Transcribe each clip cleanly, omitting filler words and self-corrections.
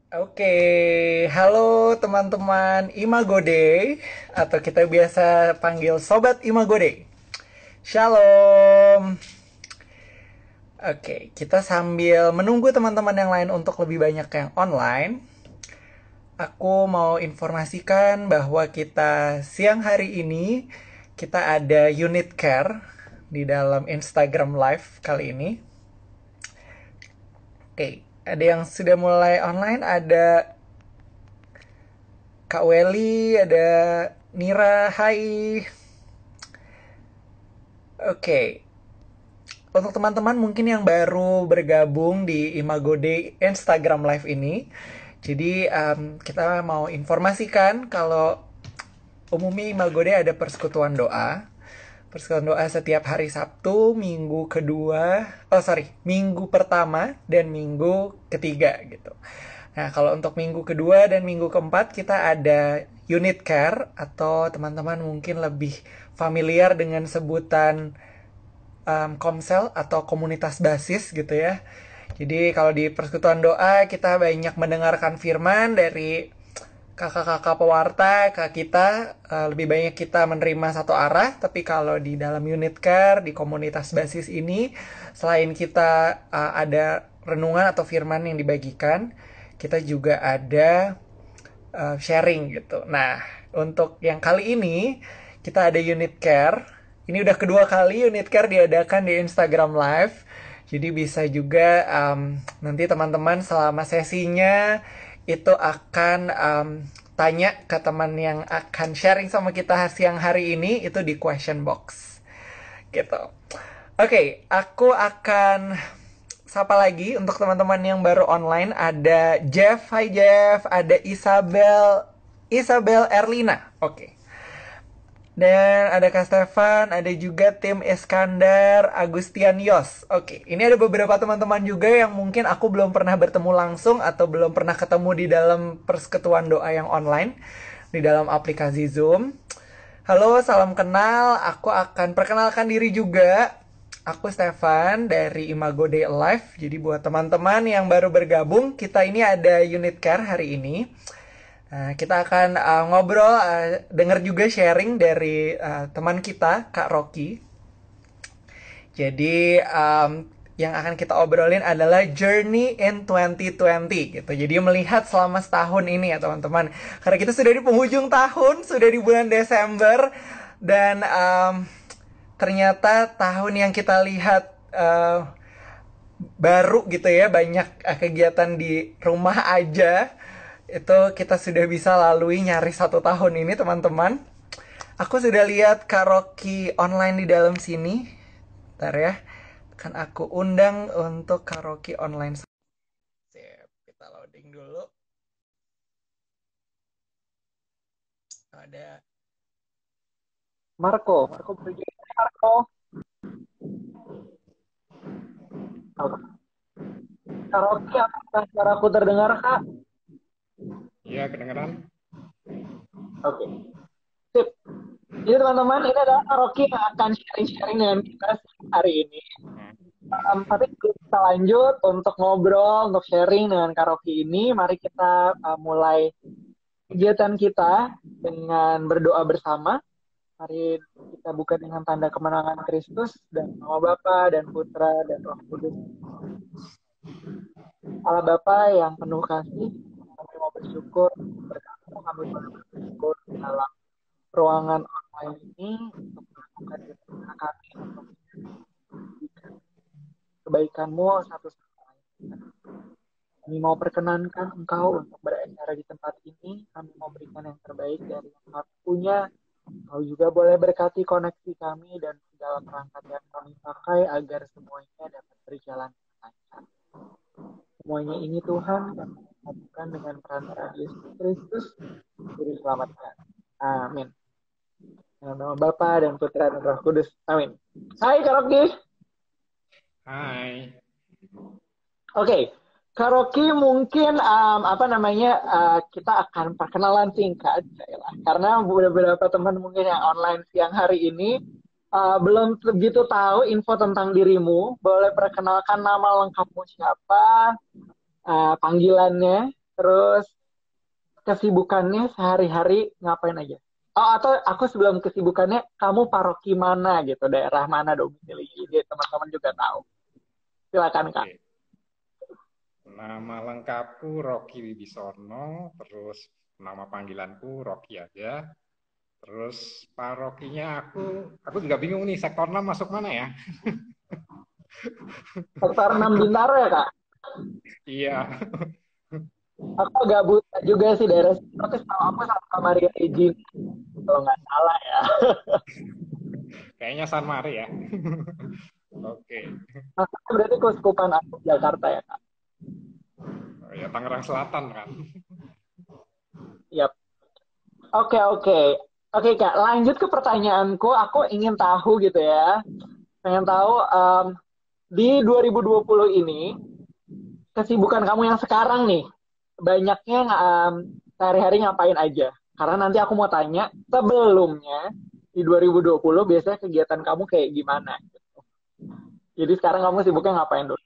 Oke, halo teman-teman Imagode atau kita biasa panggil Sobat Imagode. Shalom. Oke, kita sambil menunggu teman-teman yang lain untuk lebih banyak yang online. Aku mau informasikan bahwa kita siang hari ini kita ada unit care di dalam Instagram Live kali ini. Oke, ada yang sudah mulai online, ada Kak Welly, ada Nira, hai. Oke, untuk teman-teman mungkin yang baru bergabung di Imago Day Instagram Live ini, jadi kita mau informasikan kalau umumnya Imago Day ada persekutuan doa. Persekutuan doa setiap hari Sabtu, minggu kedua, minggu pertama dan minggu ketiga gitu. Nah, kalau untuk minggu kedua dan minggu keempat kita ada unit care atau teman-teman mungkin lebih familiar dengan sebutan komsel atau komunitas basis gitu ya. Jadi kalau di persekutuan doa kita banyak mendengarkan firman dari kakak-kakak pewarta ke kita, lebih banyak kita menerima satu arah. Tapi kalau di dalam unit care di komunitas basis ini, selain kita ada renungan atau firman yang dibagikan, kita juga ada sharing gitu. Nah, untuk yang kali ini kita ada unit care. Ini udah kedua kali unit care diadakan di Instagram Live. Jadi bisa juga nanti teman-teman selama sesinya itu akan tanya ke teman yang akan sharing sama kita siang hari ini itu di question box. Gitu. Oke, aku akan sapa lagi untuk teman-teman yang baru online. Ada Jeff, hai Jeff. Ada Isabel Erlina. Oke. Dan ada Kak Stefan, ada juga tim Iskandar, Agustian Yos. Oke, ini ada beberapa teman-teman juga yang mungkin aku belum pernah bertemu langsung atau belum pernah ketemu di dalam persekutuan doa yang online, di dalam aplikasi Zoom. Halo, salam kenal. Aku akan perkenalkan diri juga. Aku Stefan dari Imago Day Alive. Jadi buat teman-teman yang baru bergabung, kita ini ada unit care hari ini. Nah, kita akan ngobrol, dengar juga sharing dari teman kita, Kak Rocky. Jadi yang akan kita obrolin adalah Journey in 2020 gitu. Jadi melihat selama setahun ini ya teman-teman. Karena kita sudah di penghujung tahun, sudah di bulan Desember dan ternyata tahun yang kita lihat baru gitu ya, banyak kegiatan di rumah aja. Itu kita sudah bisa lalui nyaris satu tahun ini teman-teman. Aku sudah lihat karaoke online di dalam sini. Bentar ya. Kan aku undang untuk karaoke online. Sip, kita loading dulu. Ada Marco pergi. Marco. Karaoke apakah suaraku terdengar, Kak? Iya, kedengeran. Oke. Sip. Jadi teman-teman, ini adalah karaoke yang akan sharing-sharing dengan kita hari ini. Tapi kita lanjut untuk ngobrol, untuk sharing dengan karaoke ini. Mari kita mulai kegiatan kita dengan berdoa bersama. Mari kita buka dengan tanda kemenangan Kristus dan nama Bapa dan Putra dan Roh Kudus. Allah Bapa yang penuh kasih, kami mau bersyukur berkat kami boleh bersyukur dalam ruangan online ini untuk melakukan rencana kami untuk kebaikan-Mu satu sama lain. Kami mau perkenankan Engkau untuk beracara di tempat ini. Kami mau berikan yang terbaik dari yang kami punya. Engkau juga boleh berkati koneksi kami dan segala perangkat yang kami pakai agar semuanya dapat berjalan lancar. Semuanya ini Tuhan kami lakukan dengan perantaraan Yesus Kristus, Juru Selamat kami. Amin. Dalam nama Bapa dan Putra dan Roh Kudus. Amin. Hai Kak Rocky. Hai. Oke, Kak Rocky mungkin kita akan perkenalan singkat karena beberapa teman mungkin yang online siang hari ini belum begitu tahu info tentang dirimu. Boleh perkenalkan nama lengkapmu siapa, panggilannya. Terus kesibukannya sehari-hari ngapain aja? Oh, atau aku sebelum kesibukannya, kamu paroki mana gitu, daerah mana domisili? Jadi teman-teman juga tahu. Silakan, Kak. Oke. Nama lengkapku Rocky Wibisono, terus nama panggilanku Rocky aja. Terus parokinya aku juga bingung nih sektor 6 masuk mana ya? Sektor 6 Bintaro ya, Kak? Iya, Aku agak buta juga sih daerah situ, tapi setahu aku sama Maria Regina, kalau nggak salah ya. kayaknya San Mari ya. Oke, Maksudnya berarti Keuskupan Agung Jakarta ya, Kak? oh, ya Tangerang Selatan kan. Yap. Oke, oke. Oke, Kak. Lanjut ke pertanyaanku. Aku ingin tahu gitu ya. Pengen tahu di 2020 ini, kesibukan kamu yang sekarang nih, banyaknya sehari-hari ngapain aja? Karena nanti aku mau tanya, sebelumnya di 2020 biasanya kegiatan kamu kayak gimana? Jadi sekarang kamu sibuknya ngapain dulu?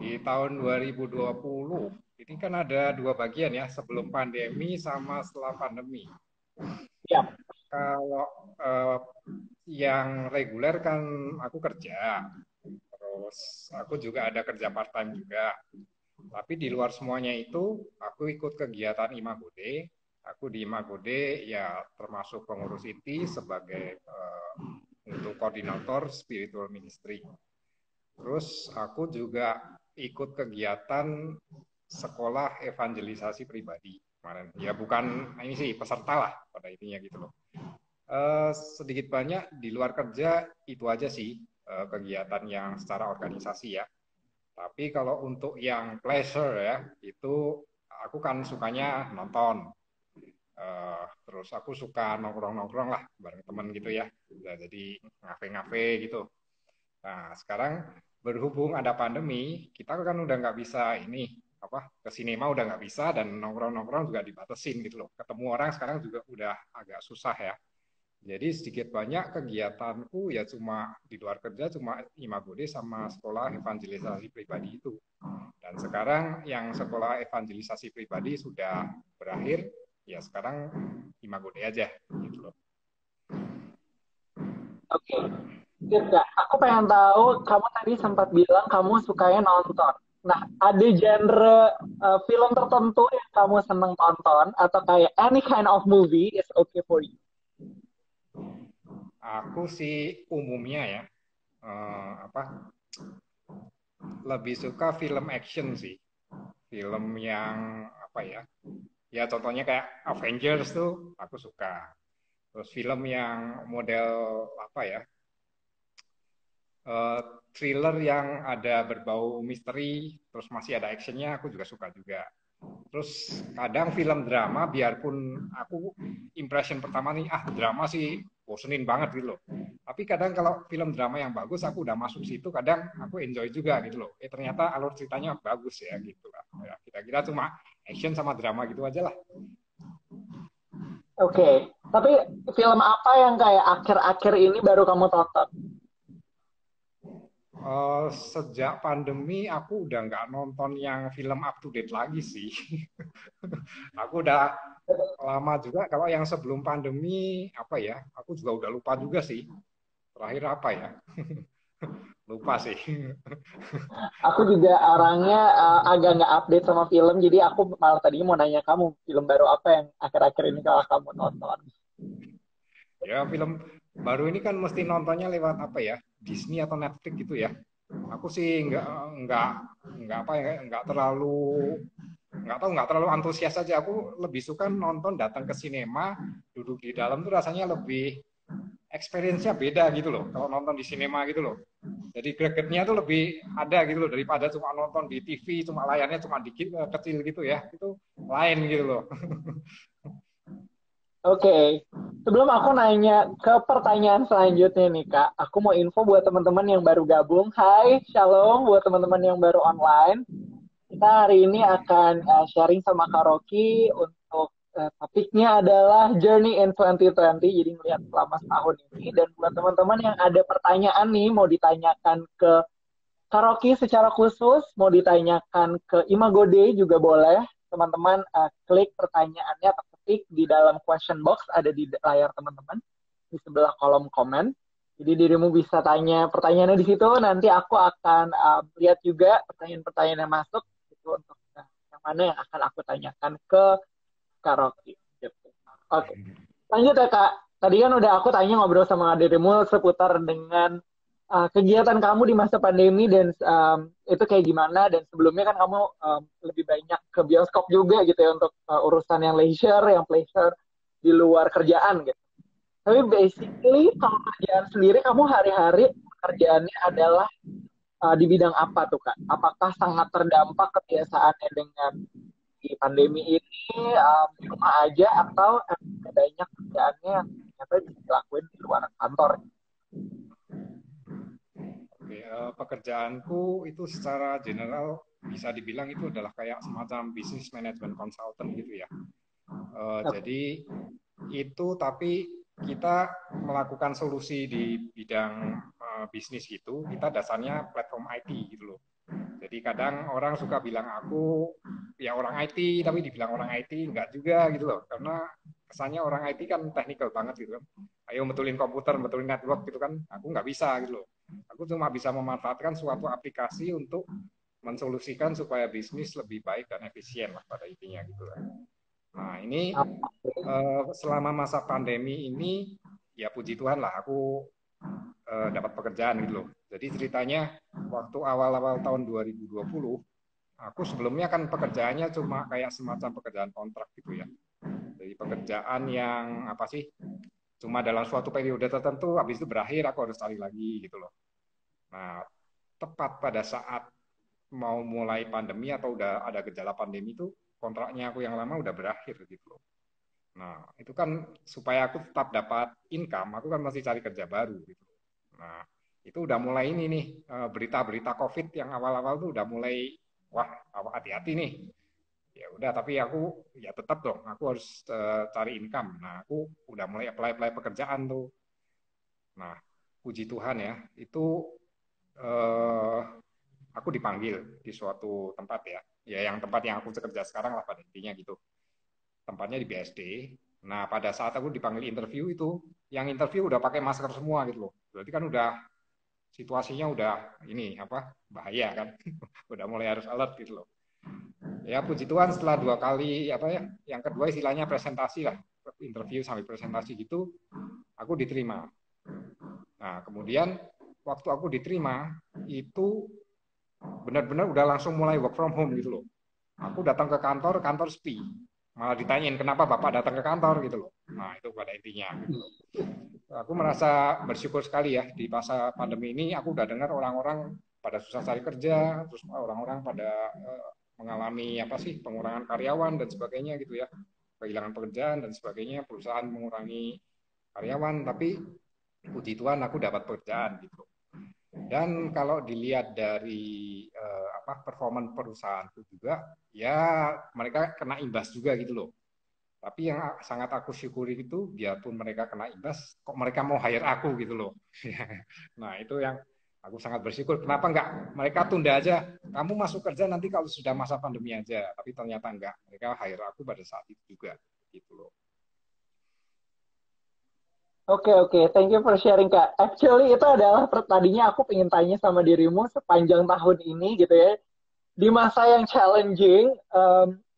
Di tahun 2020 ini kan ada dua bagian ya, sebelum pandemi sama setelah pandemi. Yap. Kalau yang reguler kan aku kerja, terus aku juga ada kerja part time juga. Tapi di luar semuanya itu, aku ikut kegiatan Imagode. Aku di Imagode ya termasuk pengurus inti sebagai untuk koordinator spiritual ministry. Terus aku juga ikut kegiatan sekolah evangelisasi pribadi kemarin. Ya bukan ini sih peserta lah pada intinya gitu loh. Sedikit banyak di luar kerja itu aja sih kegiatan yang secara organisasi ya. Tapi kalau untuk yang pleasure ya, itu aku kan sukanya nonton. Terus aku suka nongkrong-nongkrong lah bareng temen gitu ya. Jadi ngafe-ngafe gitu. Nah, sekarang berhubung ada pandemi, kita kan udah nggak bisa ini apa ke sinema udah nggak bisa dan nongkrong-nongkrong juga dibatasin gitu loh. Ketemu orang sekarang juga udah agak susah ya. Jadi sedikit banyak kegiatanku ya cuma di luar kerja cuma Imagode sama sekolah evangelisasi pribadi itu. Dan sekarang yang sekolah evangelisasi pribadi sudah berakhir, ya sekarang Imagode aja gitu loh. Oke. Enggak, aku pengen tahu, kamu tadi sempat bilang kamu sukanya nonton. Nah, ada genre film tertentu yang kamu seneng tonton atau kayak any kind of movie is okay for you? Aku sih umumnya ya apa lebih suka film action sih. Film yang apa ya? Ya contohnya kayak Avengers tuh aku suka. Terus film yang model apa ya? uh, thriller yang ada berbau misteri, terus masih ada actionnya, aku juga suka juga. Terus kadang film drama, biarpun aku impression pertama nih, drama sih bosenin banget gitu loh. Tapi kadang kalau film drama yang bagus, aku udah masuk situ, kadang aku enjoy juga gitu loh. Ternyata alur ceritanya bagus ya gitu lah. Ya, kira-kira cuma action sama drama gitu aja lah. Oke, tapi film apa yang kayak akhir-akhir ini baru kamu tonton? Sejak pandemi aku udah nggak nonton yang film up to date lagi sih. Aku udah lama juga kalau yang sebelum pandemi apa ya? Aku juga udah lupa juga sih. Terakhir apa ya? Lupa sih. Aku juga orangnya agak nggak update sama film, jadi aku malah tadinya mau nanya kamu film baru apa yang akhir-akhir ini kalau kamu tonton. Ya film baru ini kan mesti nontonnya lewat apa ya? Disney atau Netflix gitu ya. Aku sih nggak apa ya nggak terlalu antusias aja. Aku lebih suka nonton datang ke sinema, duduk di dalam tuh rasanya lebih experience-nya beda gitu loh. Kalau nonton di sinema gitu loh. Jadi gregetnya tuh lebih ada gitu loh daripada cuma nonton di TV, cuma layarnya cuma dikit kecil gitu ya. Itu lain gitu loh. Oke, sebelum aku nanya ke pertanyaan selanjutnya nih Kak, aku mau info buat teman-teman yang baru gabung. Hai, shalom buat teman-teman yang baru online. Kita hari ini akan sharing sama Kak Rocky untuk topiknya adalah Journey in 2020, jadi melihat selama setahun ini. Dan buat teman-teman yang ada pertanyaan nih, mau ditanyakan ke karaoke secara khusus mau ditanyakan ke Imago Day juga boleh. Teman-teman klik pertanyaannya atau ketik di dalam question box ada di layar teman-teman di sebelah kolom komen. Jadi dirimu bisa tanya pertanyaannya di situ. Nanti aku akan lihat juga pertanyaan-pertanyaan yang masuk itu untuk yang mana yang akan aku tanyakan ke karaoke. Gitu. Oke, lanjut ya Kak. Tadi kan udah aku tanya ngobrol sama dirimu seputar dengan kegiatan kamu di masa pandemi dan itu kayak gimana dan sebelumnya kan kamu lebih banyak ke bioskop juga gitu ya untuk urusan yang leisure, yang pleasure di luar kerjaan gitu. Tapi basically kalau kerjaan sendiri kamu hari-hari pekerjaannya adalah di bidang apa tuh Kak? Apakah sangat terdampak kebiasaannya dengan di pandemi ini di rumah aja atau banyak kerjaannya yang ternyata bisa dilakuin di luar kantor? Oke, pekerjaanku itu secara general bisa dibilang itu adalah kayak semacam business management consultant gitu ya. Oke. Jadi itu tapi kita melakukan solusi di bidang bisnis gitu, kita dasarnya platform IT gitu loh. Jadi kadang orang suka bilang aku ya orang IT, tapi dibilang orang IT enggak juga gitu loh. Karena kesannya orang IT kan technical banget gitu kan. Ayo betulin komputer, betulin network gitu kan. Aku nggak bisa gitu loh. Aku cuma bisa memanfaatkan suatu aplikasi untuk mensolusikan supaya bisnis lebih baik dan efisien lah pada intinya gitu lah. Nah ini selama masa pandemi ini ya puji Tuhan lah aku dapat pekerjaan gitu loh. Jadi ceritanya waktu awal-awal tahun 2020 aku sebelumnya kan pekerjaannya cuma kayak semacam pekerjaan kontrak gitu ya. Jadi pekerjaan yang apa sih cuma dalam suatu periode tertentu habis itu berakhir aku harus cari lagi gitu loh. Nah, tepat pada saat mau mulai pandemi atau udah ada gejala pandemi itu kontraknya aku yang lama udah berakhir gitu loh. Nah, itu kan supaya aku tetap dapat income, aku kan masih cari kerja baru gitu. Nah, itu udah mulai ini nih berita-berita COVID yang awal-awal tuh udah mulai wah hati-hati nih. Ya udah, tapi aku ya tetap dong, aku harus cari income. Nah, aku udah mulai apply-apply pekerjaan tuh. Nah, puji Tuhan ya, itu eh, aku dipanggil di suatu tempat ya. Ya yang tempat yang aku kerja sekarang lah pada intinya gitu. Tempatnya di BSD. Nah, pada saat aku dipanggil interview itu, yang interview udah pakai masker semua gitu loh. Berarti kan udah situasinya udah ini apa bahaya kan, udah mulai harus alert gitu loh. Ya puji Tuhan setelah 2 kali apa ya, yang kedua istilahnya presentasi lah, interview sampai presentasi gitu, aku diterima. Nah kemudian waktu aku diterima itu benar-benar udah langsung mulai work from home gitu loh. Aku datang ke kantor, kantor sepi. Malah ditanyain kenapa bapak datang ke kantor gitu loh. Nah itu pada intinya. Gitu loh. Aku merasa bersyukur sekali ya di masa pandemi ini. Aku udah dengar orang-orang pada susah cari kerja, terus orang-orang pada mengalami apa sih pengurangan karyawan dan sebagainya gitu ya, kehilangan pekerjaan dan sebagainya, perusahaan mengurangi karyawan. Tapi puji Tuhan aku dapat pekerjaan gitu. Dan kalau dilihat dari performa perusahaanku juga, ya mereka kena imbas juga gitu loh. Tapi yang sangat aku syukuri itu, biarpun mereka kena imbas, kok mereka mau hire aku gitu loh. Nah itu yang aku sangat bersyukur. Kenapa enggak mereka tunda aja? Kamu masuk kerja nanti kalau sudah masa pandemi aja. Tapi ternyata enggak. Mereka hire aku pada saat itu juga gitu loh. Oke, oke. Thank you for sharing, Kak. Actually, itu adalah tadinya aku pengen tanya sama dirimu sepanjang tahun ini gitu ya. Di masa yang challenging,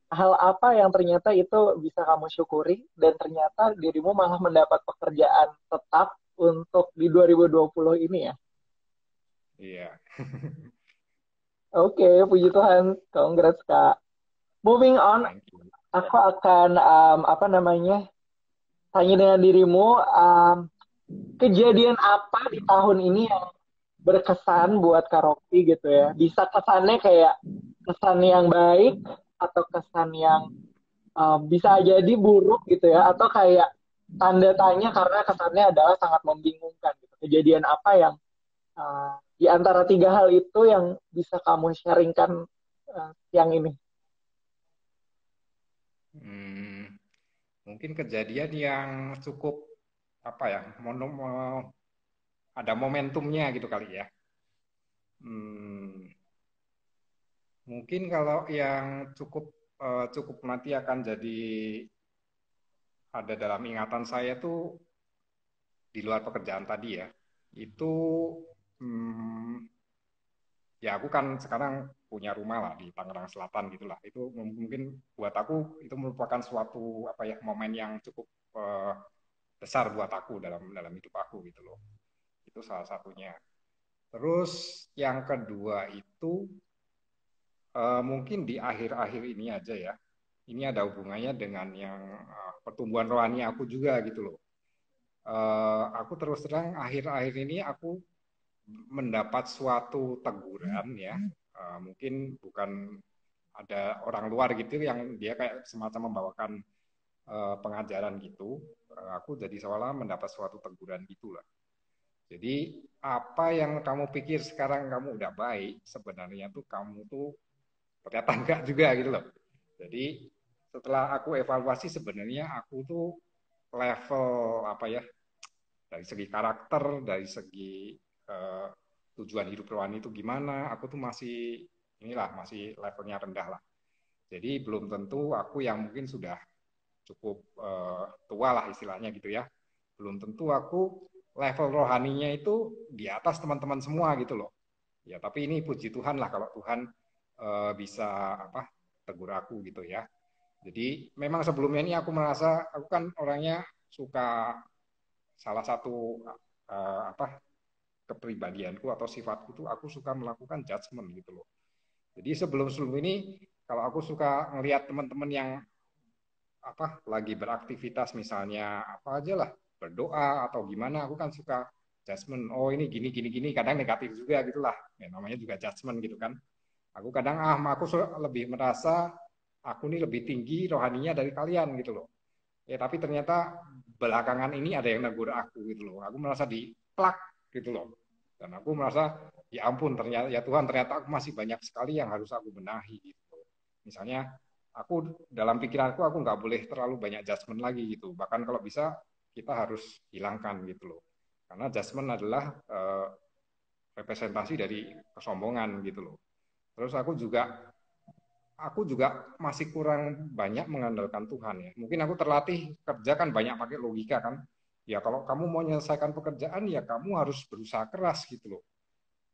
hal apa yang ternyata itu bisa kamu syukuri dan ternyata dirimu malah mendapat pekerjaan tetap untuk di 2020 ini ya. Iya. Oke, puji Tuhan. Congrats, Kak. Moving on, Thank you. aku akan apa namanya tanya dengan dirimu kejadian apa di tahun ini yang berkesan buat karaoke gitu ya. Bisa kesannya kayak kesan yang baik atau kesan yang bisa jadi buruk gitu ya. Atau kayak tanda tanya karena kesannya adalah sangat membingungkan gitu. Kejadian apa yang di antara tiga hal itu yang bisa kamu sharingkan yang ini? Hmm, mungkin kejadian yang cukup apa ya, ada momentumnya gitu kali ya. Mungkin kalau yang cukup nanti akan jadi ada dalam ingatan saya tuh di luar pekerjaan tadi ya. Itu hmm, ya aku kan sekarang punya rumah lah di Tangerang Selatan gitulah. Itu mungkin buat aku itu merupakan suatu apa ya momen yang cukup besar buat aku dalam dalam hidup aku gitu loh. Itu salah satunya. Terus yang kedua itu mungkin di akhir-akhir ini aja ya. Ini ada hubungannya dengan yang pertumbuhan rohani aku juga gitu loh. Aku terus terang akhir-akhir ini aku mendapat suatu teguran ya. Mungkin bukan ada orang luar gitu yang dia kayak semacam membawakan pengajaran gitu. Aku jadi seolah mendapat suatu teguran gitulah. Jadi apa yang kamu pikir sekarang kamu udah baik, sebenarnya tuh kamu tuh ternyata enggak juga gitu loh. Jadi setelah aku evaluasi sebenarnya aku tuh level apa ya dari segi karakter, dari segi uh, tujuan hidup rohani itu gimana, aku tuh masih inilah masih levelnya rendah lah. Jadi belum tentu aku yang mungkin sudah cukup tua lah istilahnya gitu ya. Belum tentu aku level rohaninya itu di atas teman-teman semua gitu loh. Ya tapi ini puji Tuhan lah kalau Tuhan bisa apa tegur aku gitu ya. Jadi memang sebelumnya ini aku merasa aku kan orangnya suka salah satu apa kepribadianku atau sifatku tuh aku suka melakukan judgement gitu loh. Jadi sebelum ini kalau aku suka ngelihat teman-teman yang apa lagi beraktivitas misalnya apa aja lah berdoa atau gimana aku kan suka judgement oh ini gini gini gini kadang negatif juga gitulah ya, namanya juga judgement gitu kan aku kadang aku lebih merasa aku ini lebih tinggi rohaninya dari kalian gitu loh ya tapi ternyata belakangan ini ada yang negur aku gitu loh aku merasa diplak gitu loh dan aku merasa ya ampun ternyata ya Tuhan ternyata aku masih banyak sekali yang harus aku benahi gitu misalnya aku dalam pikiranku aku nggak boleh terlalu banyak judgement lagi gitu bahkan kalau bisa kita harus hilangkan gitu loh karena judgement adalah representasi dari kesombongan gitu loh terus aku juga masih kurang banyak mengandalkan Tuhan ya. Mungkin aku terlatih kerja kan banyak pakai logika kan. Ya kalau kamu mau menyelesaikan pekerjaan ya kamu harus berusaha keras gitu loh.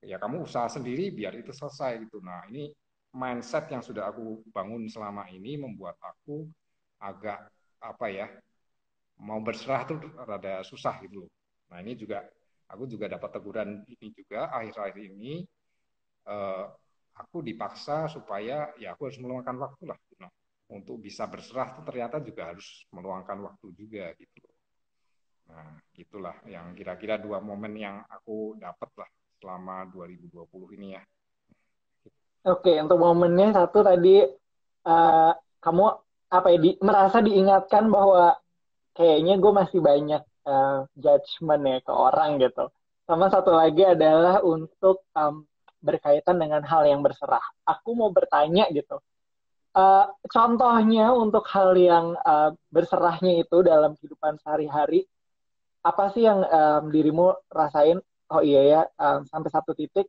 Ya kamu usaha sendiri biar itu selesai gitu. Nah ini mindset yang sudah aku bangun selama ini membuat aku agak apa ya mau berserah tuh rada susah gitu loh. Nah ini juga aku juga dapat teguran ini juga akhir-akhir ini eh, aku dipaksa supaya ya aku harus meluangkan waktu lah gitu. Nah, untuk bisa berserah itu ternyata juga harus meluangkan waktu juga gitu. Nah, itulah yang kira-kira dua momen yang aku dapat lah selama 2020 ini ya. Oke, untuk momennya satu tadi uh, kamu apa ya merasa diingatkan bahwa kayaknya gue masih banyak judgement ya ke orang gitu. Sama satu lagi adalah untuk berkaitan dengan hal yang berserah. Aku mau bertanya gitu. Uh, Contohnya untuk hal yang berserahnya itu dalam kehidupan sehari-hari, apa sih yang dirimu rasain? Oh iya ya, sampai satu titik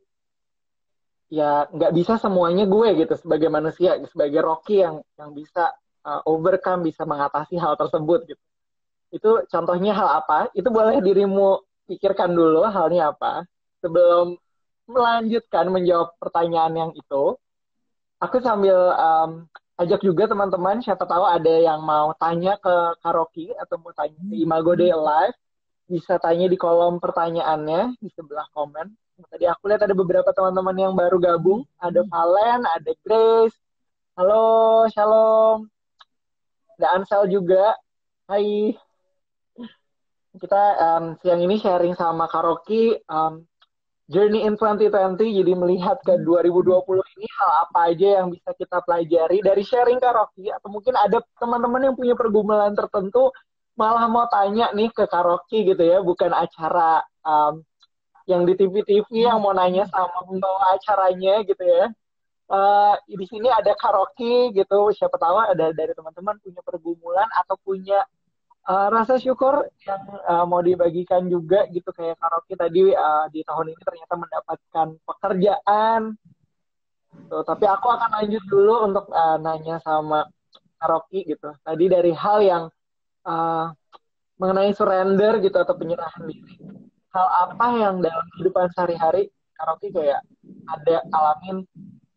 ya nggak bisa semuanya gue gitu sebagai manusia, sebagai Rocky yang bisa overcome, bisa mengatasi hal tersebut gitu. Itu contohnya hal apa? Itu boleh dirimu pikirkan dulu halnya apa sebelum melanjutkan menjawab pertanyaan yang itu. Aku sambil ajak juga teman-teman, siapa tahu ada yang mau tanya ke Karoki atau mau tanya ke Imago Day Alive, bisa tanya di kolom pertanyaannya di sebelah komen. Tadi aku lihat ada beberapa teman-teman yang baru gabung, ada Valen, ada Grace. Halo, Shalom. Ada Ansel juga. Hai. Kita siang ini sharing sama Karoki Journey in 2020, jadi melihat ke 2020 ini hal apa aja yang bisa kita pelajari dari sharing Karoki, atau mungkin ada teman-teman yang punya pergumulan tertentu malah mau tanya nih ke Karoki gitu ya, bukan acara yang di TV-TV yang mau nanya sama pembawa acaranya gitu ya. Di sini ada Karoki gitu, siapa tahu ada dari teman-teman punya pergumulan atau punya rasa syukur yang mau dibagikan juga gitu kayak Karoki tadi di tahun ini ternyata mendapatkan pekerjaan Tuh, tapi aku akan lanjut dulu untuk nanya sama Kak Rocky gitu. Tadi dari hal yang uh, mengenai surrender gitu atau penyerahan diri. Hal apa yang dalam kehidupan sehari-hari Kak Rocky kayak ada alamin,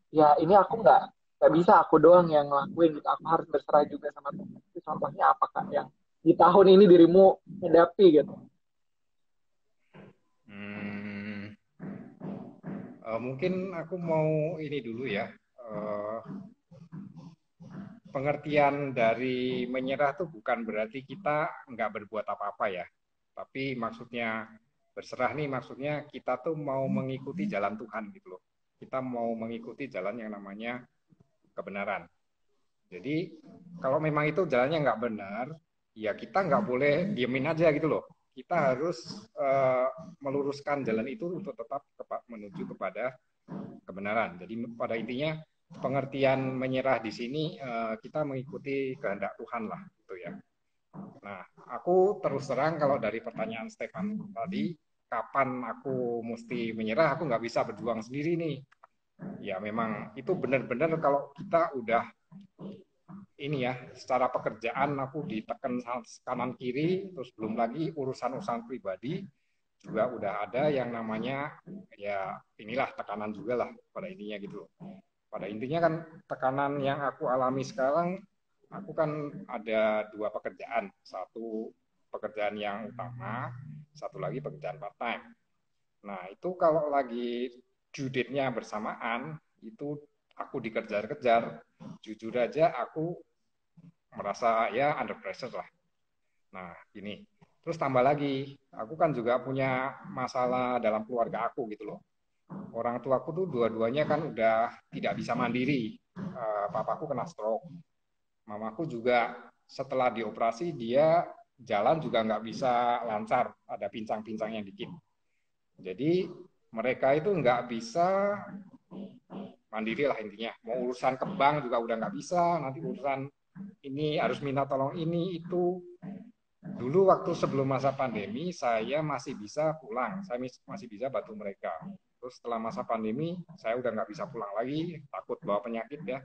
ya ini aku nggak bisa aku doang yang ngelakuin gitu. Aku harus berserah juga sama Tuhan. Itu contohnya apa Kak yang di tahun ini dirimu hadapi gitu? Hmm, mungkin aku mau ini dulu ya. Eh, Pengertian dari menyerah tuh bukan berarti kita nggak berbuat apa-apa ya. Tapi maksudnya berserah nih, maksudnya kita tuh mau mengikuti jalan Tuhan gitu loh. Kita mau mengikuti jalan yang namanya kebenaran. Jadi kalau memang itu jalannya nggak benar, ya kita nggak boleh diemin aja gitu loh. Kita harus meluruskan jalan itu untuk tetap menuju kepada kebenaran. Jadi pada intinya pengertian menyerah di sini kita mengikuti kehendak Tuhan lah gitu ya. Nah, aku terus terang kalau dari pertanyaan Stefan tadi, kapan aku mesti menyerah? Aku nggak bisa berjuang sendiri nih. Ya memang itu benar-benar kalau kita udah ini ya, secara pekerjaan aku ditekan kanan kiri, terus belum lagi urusan-urusan pribadi juga udah ada yang namanya ya inilah tekanan juga lah pada intinya gitu. Pada intinya kan tekanan yang aku alami sekarang, aku kan ada dua pekerjaan, satu pekerjaan yang utama, satu lagi pekerjaan part time. Nah itu kalau lagi due date-nya bersamaan, itu aku dikejar-kejar, jujur aja aku merasa ya under pressure lah. Nah, ini. Terus tambah lagi, aku kan juga punya masalah dalam keluarga aku gitu loh. Orang tuaku tuh dua-duanya kan udah tidak bisa mandiri. Papaku kena stroke. Mamaku juga setelah dioperasi dia jalan juga nggak bisa lancar, ada pincang-pincang yang dikit. Jadi mereka itu nggak bisa mandiri lah intinya. Mau urusan ke bank juga udah nggak bisa, nanti urusan ini harus minta tolong ini itu. Dulu waktu sebelum masa pandemi saya masih bisa pulang, saya masih bisa bantu mereka. Terus setelah masa pandemi saya udah nggak bisa pulang lagi, takut bawa penyakit ya.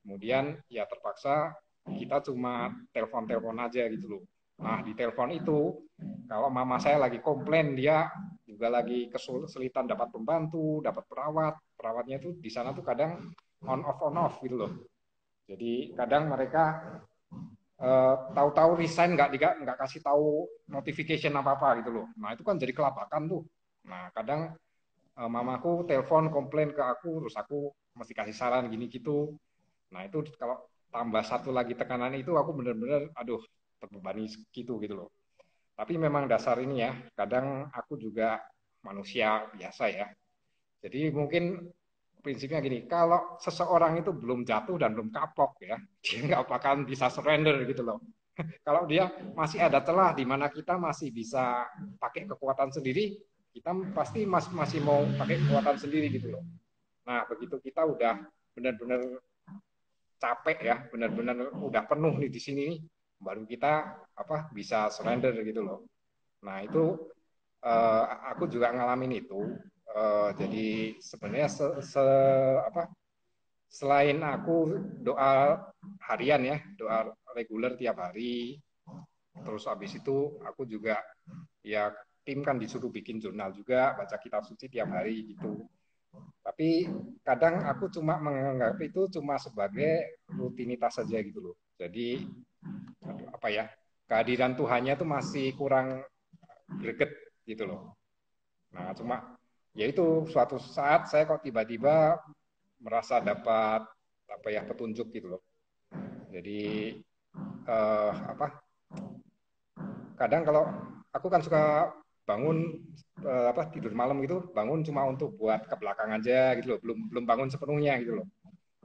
Kemudian ya terpaksa kita cuma telepon-telepon aja gitu loh. Nah di telepon itu kalau mama saya lagi komplain, dia juga lagi kesulitan dapat pembantu, dapat perawat. Perawatnya tuh di sana tuh kadang on off gitu loh. Jadi kadang mereka tahu-tahu resign nggak kasih tahu notification apa apa gitu loh. Nah itu kan jadi kelabakan tuh. Nah kadang mamaku telepon komplain ke aku, terus aku mesti kasih saran gini gitu. Nah itu kalau tambah satu lagi tekanan itu aku bener-bener aduh terbebani gitu loh. Tapi memang dasar ini ya, kadang aku juga manusia biasa ya. Jadi mungkin prinsipnya gini, kalau seseorang itu belum jatuh dan belum kapok ya, dia nggak bakalan bisa surrender gitu loh. Kalau dia masih ada celah di mana kita masih bisa pakai kekuatan sendiri, kita pasti masih mau pakai kekuatan sendiri gitu loh. Nah, begitu kita udah benar-benar capek ya, benar-benar udah penuh nih di sini, baru kita bisa surrender gitu loh. Nah, itu aku juga ngalamin itu. Jadi sebenarnya selain aku doa harian ya, doa reguler tiap hari, terus habis itu aku juga ya tim kan disuruh bikin jurnal juga, baca kitab suci tiap hari gitu. Tapi kadang aku cuma menganggap itu cuma sebagai rutinitas saja gitu loh. Jadi apa ya, kehadiran Tuhannya tuh masih kurang greget gitu loh. Nah cuma ya itu suatu saat saya kok tiba-tiba merasa dapat petunjuk gitu loh. Jadi kadang kalau aku kan suka bangun tidur malam gitu, bangun cuma untuk buat ke belakang aja gitu loh, belum bangun sepenuhnya gitu loh.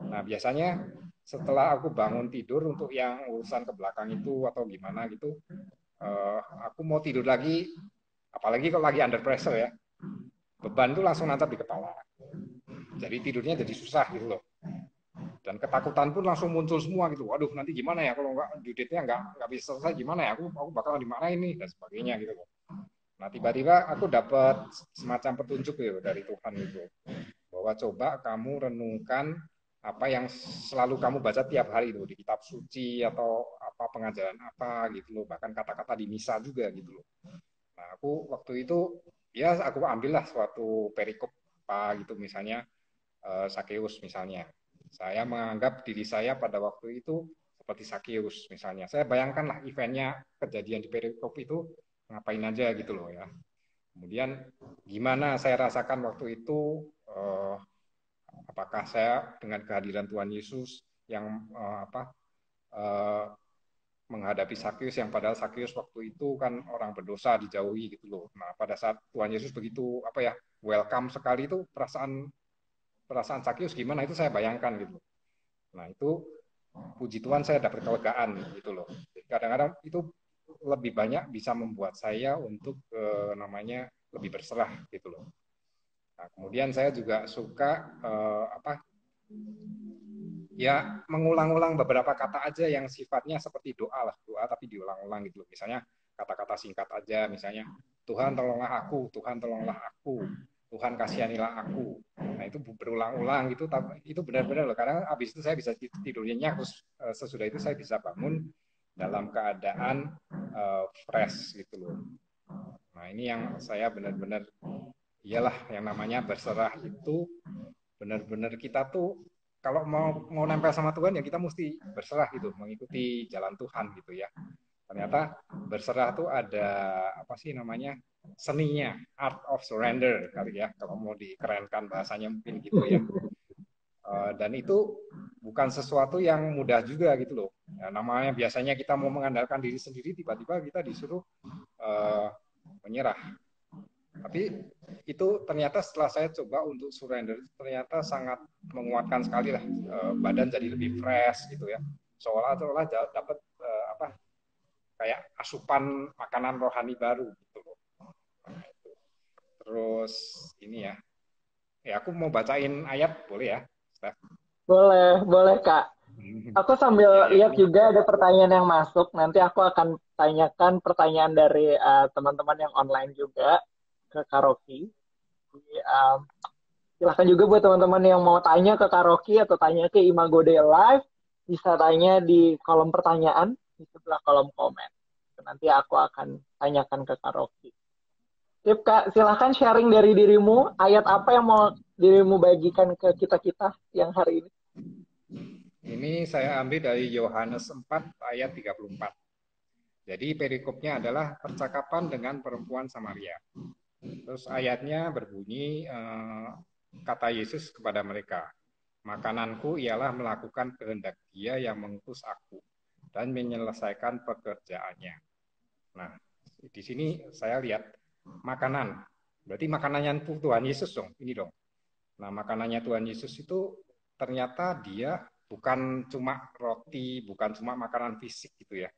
Nah biasanya setelah aku bangun tidur untuk yang urusan ke belakang itu atau gimana gitu, aku mau tidur lagi, apalagi kalau lagi under pressure ya, beban tuh langsung nancap di kepala. Jadi tidurnya jadi susah gitu loh. Dan ketakutan pun langsung muncul semua gitu. Waduh, nanti gimana ya kalau nggak due date-nya nggak bisa selesai gimana ya? Aku bakal dimarahin nih dan sebagainya gitu loh. Nah tiba-tiba aku dapat semacam petunjuk gitu dari Tuhan gitu, bahwa bahwa coba kamu renungkan apa yang selalu kamu baca tiap hari itu di kitab suci atau apa pengajaran apa gitu loh, bahkan kata-kata di misa juga gitu loh. Nah, aku waktu itu ya aku ambillah suatu perikop apa gitu, misalnya Sakeus misalnya. Saya menganggap diri saya pada waktu itu seperti Sakeus misalnya. Saya bayangkanlah eventnya, kejadian di perikop itu ngapain aja gitu loh ya. Kemudian gimana saya rasakan waktu itu, apakah saya dengan kehadiran Tuhan Yesus yang menghadapi Sakeus yang padahal Sakeus waktu itu kan orang berdosa dijauhi gitu loh. Nah, pada saat Tuhan Yesus begitu welcome sekali itu, perasaan Sakeus gimana itu saya bayangkan gitu. Nah, itu puji Tuhan saya dapat kelegaan gitu loh. Kadang-kadang itu lebih banyak bisa membuat saya untuk lebih berserah gitu loh. Nah, kemudian saya juga suka mengulang-ulang beberapa kata aja yang sifatnya seperti doa tapi diulang-ulang gitu loh. Misalnya kata-kata singkat aja, misalnya Tuhan tolonglah aku, Tuhan tolonglah aku, Tuhan kasihanilah aku. Nah, itu berulang-ulang gitu, itu benar-benar loh. Karena abis itu saya bisa tidurnya, terus sesudah itu saya bisa bangun dalam keadaan fresh gitu loh. Nah, ini yang saya benar-benar, iyalah yang namanya berserah itu benar-benar kita tuh kalau mau nempel sama Tuhan ya kita mesti berserah gitu, mengikuti jalan Tuhan gitu ya. Ternyata berserah tuh ada seninya, art of surrender kali ya, kalau mau dikerenkan bahasanya mungkin gitu ya. Dan itu bukan sesuatu yang mudah juga gitu loh. Ya, namanya biasanya kita mau mengandalkan diri sendiri, tiba-tiba kita disuruh menyerah. Tapi itu ternyata setelah saya coba untuk surrender, ternyata sangat menguatkan sekali lah. Badan jadi lebih fresh gitu ya. Seolah-olah dapat kayak asupan makanan rohani baru gitu loh. Nah, itu. Terus ini ya aku mau bacain ayat, boleh ya, Steph? Boleh Kak. Aku sambil lihat juga ada pertanyaan yang masuk. Nanti aku akan tanyakan pertanyaan dari teman-teman yang online juga ke Kak Rocky. Jadi, silahkan juga buat teman-teman yang mau tanya ke Kak Rocky atau tanya ke Imago Day Live, bisa tanya di kolom pertanyaan di sebelah kolom komen. Nanti aku akan tanyakan ke Kak Rocky. Sip, Kak, silahkan sharing dari dirimu. Ayat apa yang mau dirimu bagikan ke kita-kita yang hari ini? Ini saya ambil dari Yohanes 4 ayat 34. Jadi perikopnya adalah percakapan dengan perempuan Samaria. Terus ayatnya berbunyi, kata Yesus kepada mereka, makananku ialah melakukan kehendak Dia yang mengutus aku dan menyelesaikan pekerjaannya. Nah, di sini saya lihat makanan. Berarti makanannya Tuhan Yesus dong, ini dong. Nah, makanannya Tuhan Yesus itu ternyata Dia bukan cuma roti, bukan cuma makanan fisik gitu ya.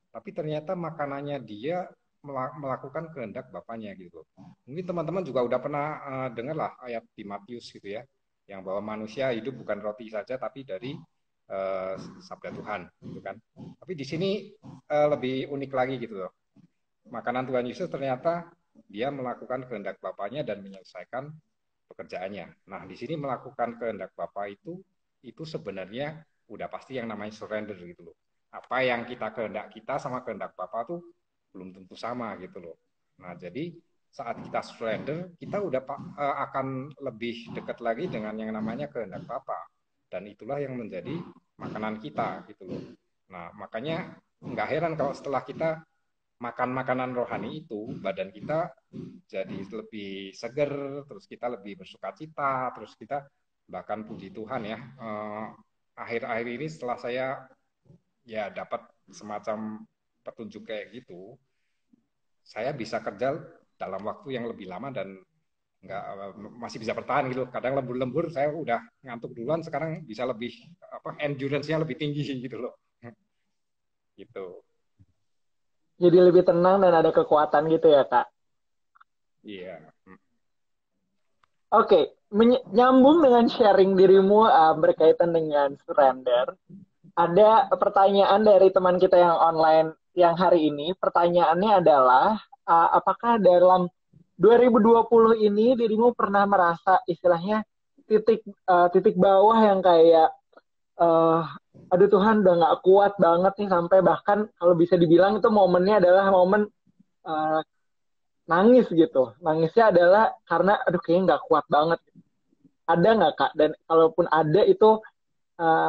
Tapi ternyata makanannya Dia melakukan kehendak Bapaknya gitu. Mungkin teman-teman juga udah pernah dengar lah ayat di Matius gitu ya, yang bahwa manusia hidup bukan roti saja tapi dari sabda Tuhan gitu kan. Tapi di sini lebih unik lagi gitu loh. Makanan Tuhan Yesus ternyata Dia melakukan kehendak Bapaknya dan menyelesaikan pekerjaannya. Nah, di sini melakukan kehendak Bapa itu sebenarnya udah pasti yang namanya surrender gitu loh. Apa yang kita kehendak kita sama kehendak Bapa tuh belum tentu sama gitu loh. Nah, jadi saat kita surrender, kita udah akan lebih dekat lagi dengan yang namanya kehendak Bapa. Dan itulah yang menjadi makanan kita gitu loh. Nah, makanya nggak heran kalau setelah kita makan makanan rohani itu, badan kita jadi lebih seger, terus kita lebih bersukacita, terus kita bahkan puji Tuhan ya, akhir-akhir ini setelah saya ya dapat semacam petunjuk kayak gitu, saya bisa kerja dalam waktu yang lebih lama dan masih bisa bertahan gitu. Kadang lembur-lembur saya udah ngantuk duluan, sekarang bisa lebih endurance-nya lebih tinggi gitu loh. Gitu. Jadi lebih tenang dan ada kekuatan gitu ya, Kak? Iya. Oke, nyambung dengan sharing dirimu berkaitan dengan surrender. Ada pertanyaan dari teman kita yang online yang hari ini. Pertanyaannya adalah, apakah dalam 2020 ini dirimu pernah merasa istilahnya titik bawah yang kayak eh aduh Tuhan udah nggak kuat banget nih, sampai bahkan kalau bisa dibilang itu momennya adalah momen eh, nangis gitu. Nangisnya adalah karena aduh kayaknya nggak kuat banget. Ada nggak Kak? Dan kalaupun ada itu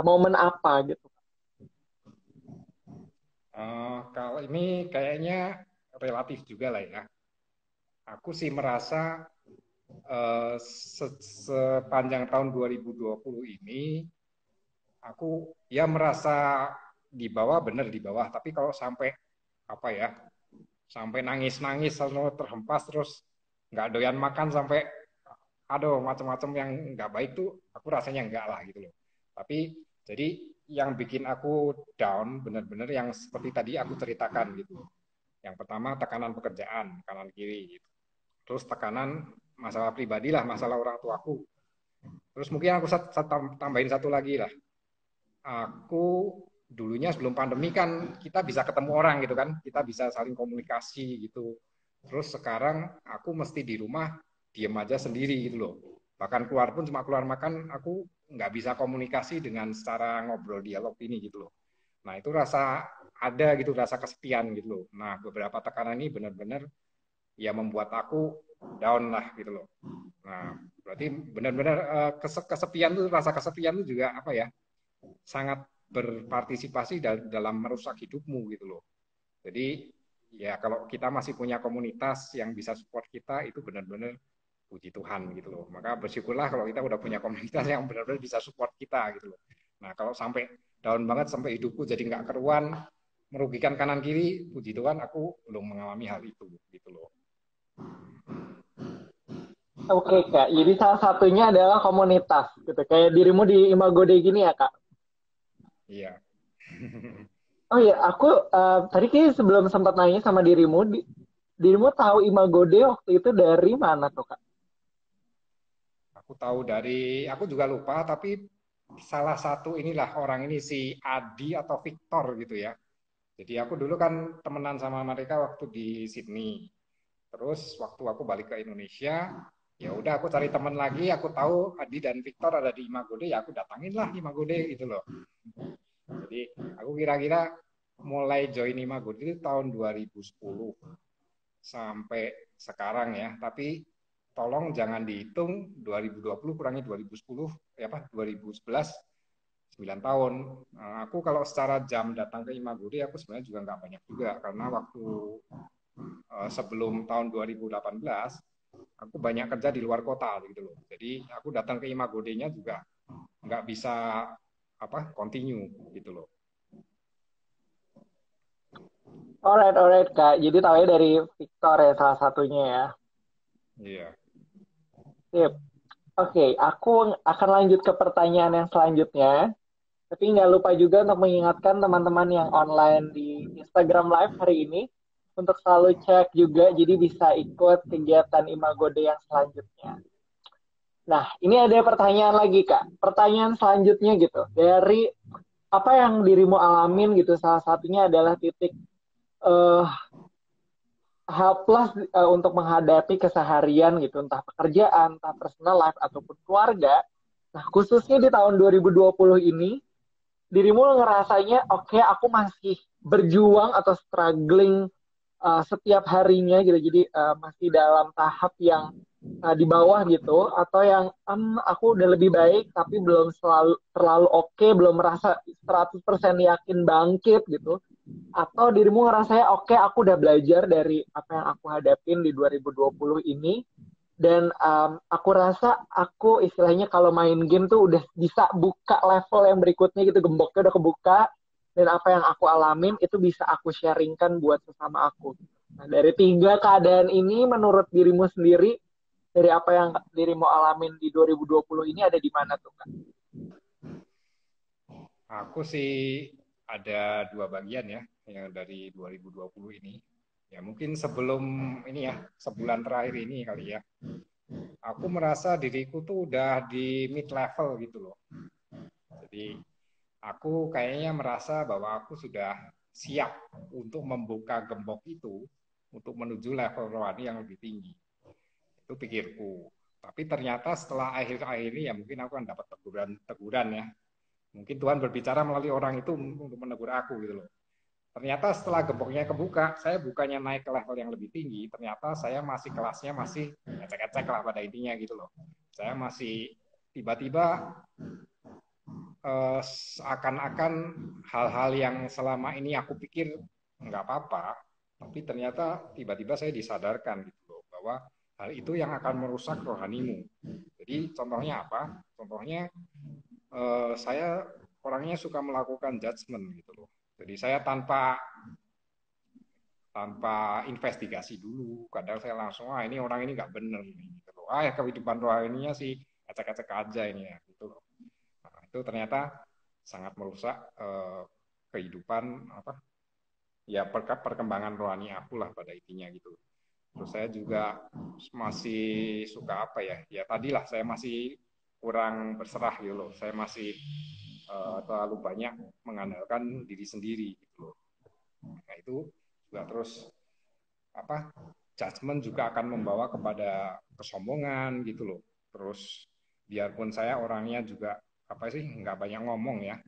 momen apa gitu? Kalau ini kayaknya relatif juga lah ya. Aku sih merasa sepanjang tahun 2020 ini, aku ya merasa di bawah, bener di bawah. Tapi kalau sampai apa ya, sampai nangis-nangis, lalu terhempas terus nggak doyan makan sampai aduh macam-macam yang nggak baik tuh, aku rasanya enggak lah gitu loh. Tapi jadi yang bikin aku down bener-bener yang seperti tadi aku ceritakan gitu. Yang pertama tekanan pekerjaan kanan kiri gitu. Terus tekanan masalah pribadi lah, masalah orang tuaku. Terus mungkin aku tambahin satu lagi lah. Aku dulunya sebelum pandemi kan kita bisa ketemu orang gitu kan, kita bisa saling komunikasi gitu. Terus sekarang aku mesti di rumah diem aja sendiri gitu loh. Bahkan keluar pun cuma keluar makan, aku nggak bisa komunikasi dengan secara ngobrol dialog ini gitu loh. Nah itu rasa ada gitu, rasa kesepian gitu loh. Nah beberapa tekanan ini benar-benar ya membuat aku down lah gitu loh. Nah berarti benar-benar kesepian tuh, rasa kesepian tuh juga apa ya, sangat berpartisipasi dalam merusak hidupmu gitu loh. Jadi ya kalau kita masih punya komunitas yang bisa support kita, itu benar-benar puji Tuhan gitu loh. Maka bersyukurlah kalau kita udah punya komunitas yang benar-benar bisa support kita gitu loh. Nah kalau sampai down banget, sampai hidupku jadi nggak keruan, merugikan kanan kiri, puji Tuhan aku belum mengalami hal itu gitu loh. Oke Kak, jadi salah satunya adalah komunitas gitu. Kayak dirimu di Imago Day gini ya Kak. Iya. Oh iya, aku tadi kayak sebelum sempat nanya sama dirimu, dirimu tahu Imago Day waktu itu dari mana tuh Kak? Aku tahu dari, aku juga lupa, tapi salah satu inilah orang ini, si Adi atau Victor gitu ya. Jadi aku dulu kan temenan sama mereka waktu di Sydney. Terus waktu aku balik ke Indonesia, ya udah aku cari teman lagi, aku tahu Adi dan Victor ada di Imagode, ya aku datangin lah Imagode gitu loh. Jadi aku kira-kira mulai join Imagode itu tahun 2010 sampai sekarang ya. Tapi tolong jangan dihitung 2020 kurangi 2010, ya apa 2011, 9 tahun. Nah, aku kalau secara jam datang ke Imaguri aku sebenarnya juga nggak banyak juga, karena waktu sebelum tahun 2018 aku banyak kerja di luar kota gitu loh. Jadi aku datang ke Imagode-nya juga nggak bisa apa continue gitu loh. Alright Kak. Jadi tahu ya dari Victor ya salah satunya ya. Iya. Sip. Oke, aku akan lanjut ke pertanyaan yang selanjutnya. Tapi nggak lupa juga untuk mengingatkan teman-teman yang online di Instagram Live hari ini untuk selalu cek juga, jadi bisa ikut kegiatan Imago Day yang selanjutnya. Nah, ini ada pertanyaan lagi, Kak. Pertanyaan selanjutnya gitu. Dari apa yang dirimu alamin gitu, salah satunya adalah titik uh, helpless untuk menghadapi keseharian gitu, entah pekerjaan, entah personal life, ataupun keluarga. Nah, khususnya di tahun 2020 ini, dirimu ngerasanya, oke, aku masih berjuang atau struggling setiap harinya gitu, jadi masih dalam tahap yang di bawah gitu, atau yang aku udah lebih baik tapi belum selalu terlalu oke, belum merasa 100% yakin bangkit gitu, atau dirimu ngerasanya oke, aku udah belajar dari apa yang aku hadapin di 2020 ini, dan aku rasa aku istilahnya kalau main game tuh udah bisa buka level yang berikutnya gitu, gemboknya udah kebuka, dan apa yang aku alamin itu bisa aku sharingkan buat sesama aku. Nah, dari tiga keadaan ini menurut dirimu sendiri, dari apa yang dirimu alamin di 2020 ini ada di mana tuh Kak? Aku sih ada dua bagian ya yang dari 2020 ini. Ya mungkin sebelum ini ya, sebulan terakhir ini kali ya. Aku merasa diriku tuh udah di mid level gitu loh. Jadi aku kayaknya merasa bahwa aku sudah siap untuk membuka gembok itu untuk menuju level rohani yang lebih tinggi. Itu pikirku. Tapi ternyata setelah akhir-akhir ini ya mungkin aku kan dapat teguran ya. Mungkin Tuhan berbicara melalui orang itu untuk menegur aku gitu loh. Ternyata setelah gemboknya kebuka, saya bukannya naik ke level yang lebih tinggi, ternyata saya masih kelasnya masih ecek-ecek lah pada intinya gitu loh. Saya masih tiba-tiba seakan-akan hal-hal yang selama ini aku pikir nggak apa-apa, tapi ternyata tiba-tiba saya disadarkan gitu loh, bahwa hal itu yang akan merusak rohanimu. Jadi contohnya apa? Contohnya saya orangnya suka melakukan judgement gitu loh. Jadi saya tanpa investigasi dulu, kadang saya langsung ini orang ini nggak bener gitu loh. Ya kehidupan rohaninya sih ecek-ecek aja ini ya gitu loh. Nah, itu ternyata sangat merusak kehidupan apa ya perkembangan rohani aku lah pada intinya gitu. Terus saya juga masih suka apa ya? Ya tadilah saya masih kurang berserah gitu loh. Saya masih terlalu banyak mengandalkan diri sendiri gitu loh. Nah itu juga terus apa judgement juga akan membawa kepada kesombongan gitu loh. Terus biarpun saya orangnya juga apa sih nggak banyak ngomong ya.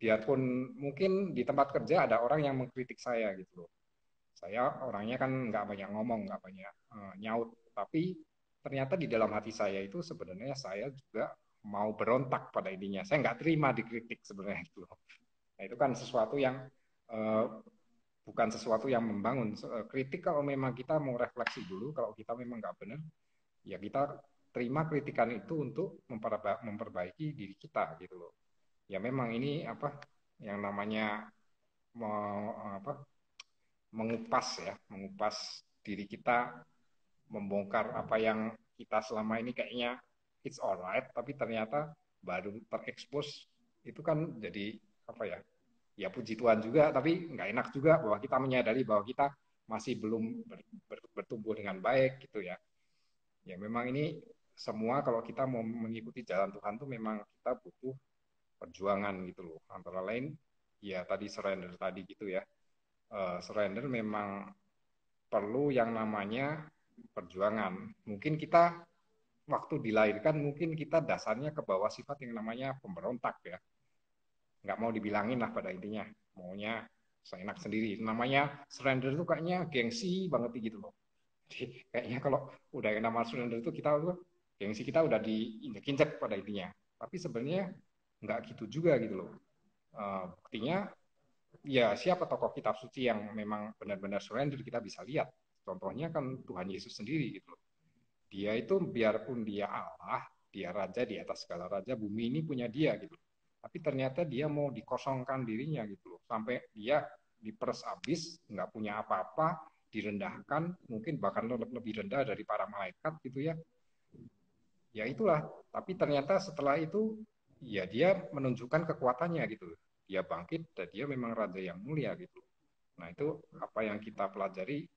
Biarpun mungkin di tempat kerja ada orang yang mengkritik saya gitu loh. Saya orangnya kan nggak banyak ngomong, nggak banyak nyaut, tapi ternyata di dalam hati saya itu sebenarnya saya juga mau berontak pada intinya. Saya nggak terima dikritik sebenarnya itu. Nah itu kan sesuatu yang bukan sesuatu yang membangun. Kritik kalau memang kita mau refleksi dulu, kalau kita memang nggak benar, ya kita terima kritikan itu untuk memperbaiki diri kita gitu loh. Ya memang ini apa yang namanya mengupas diri kita, membongkar apa yang kita selama ini kayaknya it's alright, tapi ternyata baru terekspos itu kan jadi apa ya? Ya puji Tuhan juga, tapi nggak enak juga bahwa kita menyadari bahwa kita masih belum bertumbuh dengan baik gitu ya. Ya memang ini semua kalau kita mau mengikuti jalan Tuhan tuh memang kita butuh perjuangan gitu loh. Antara lain ya tadi surrender tadi gitu ya. Surrender memang perlu yang namanya perjuangan. Mungkin kita waktu dilahirkan mungkin kita dasarnya ke bawah sifat yang namanya pemberontak ya. Nggak mau dibilangin lah pada intinya. Maunya seenak sendiri. Namanya surrender itu kayaknya gengsi banget gitu loh. Jadi kayaknya kalau udah yang nama surrender itu kita gengsi kita udah diinjek-injek pada intinya. Tapi sebenarnya nggak gitu juga gitu loh. Buktinya ya siapa tokoh kitab suci yang memang benar-benar surrender kita bisa lihat. Contohnya kan Tuhan Yesus sendiri gitu. Dia itu biarpun dia Allah, dia raja di atas segala raja, bumi ini punya dia gitu. Tapi ternyata dia mau dikosongkan dirinya gitu loh. Sampai dia diperes abis, nggak punya apa-apa, direndahkan, mungkin bahkan lebih rendah dari para malaikat gitu ya. Ya itulah. Tapi ternyata setelah itu, ya dia menunjukkan kekuatannya gitu. Dia bangkit dan dia memang raja yang mulia gitu. Nah itu apa yang kita pelajari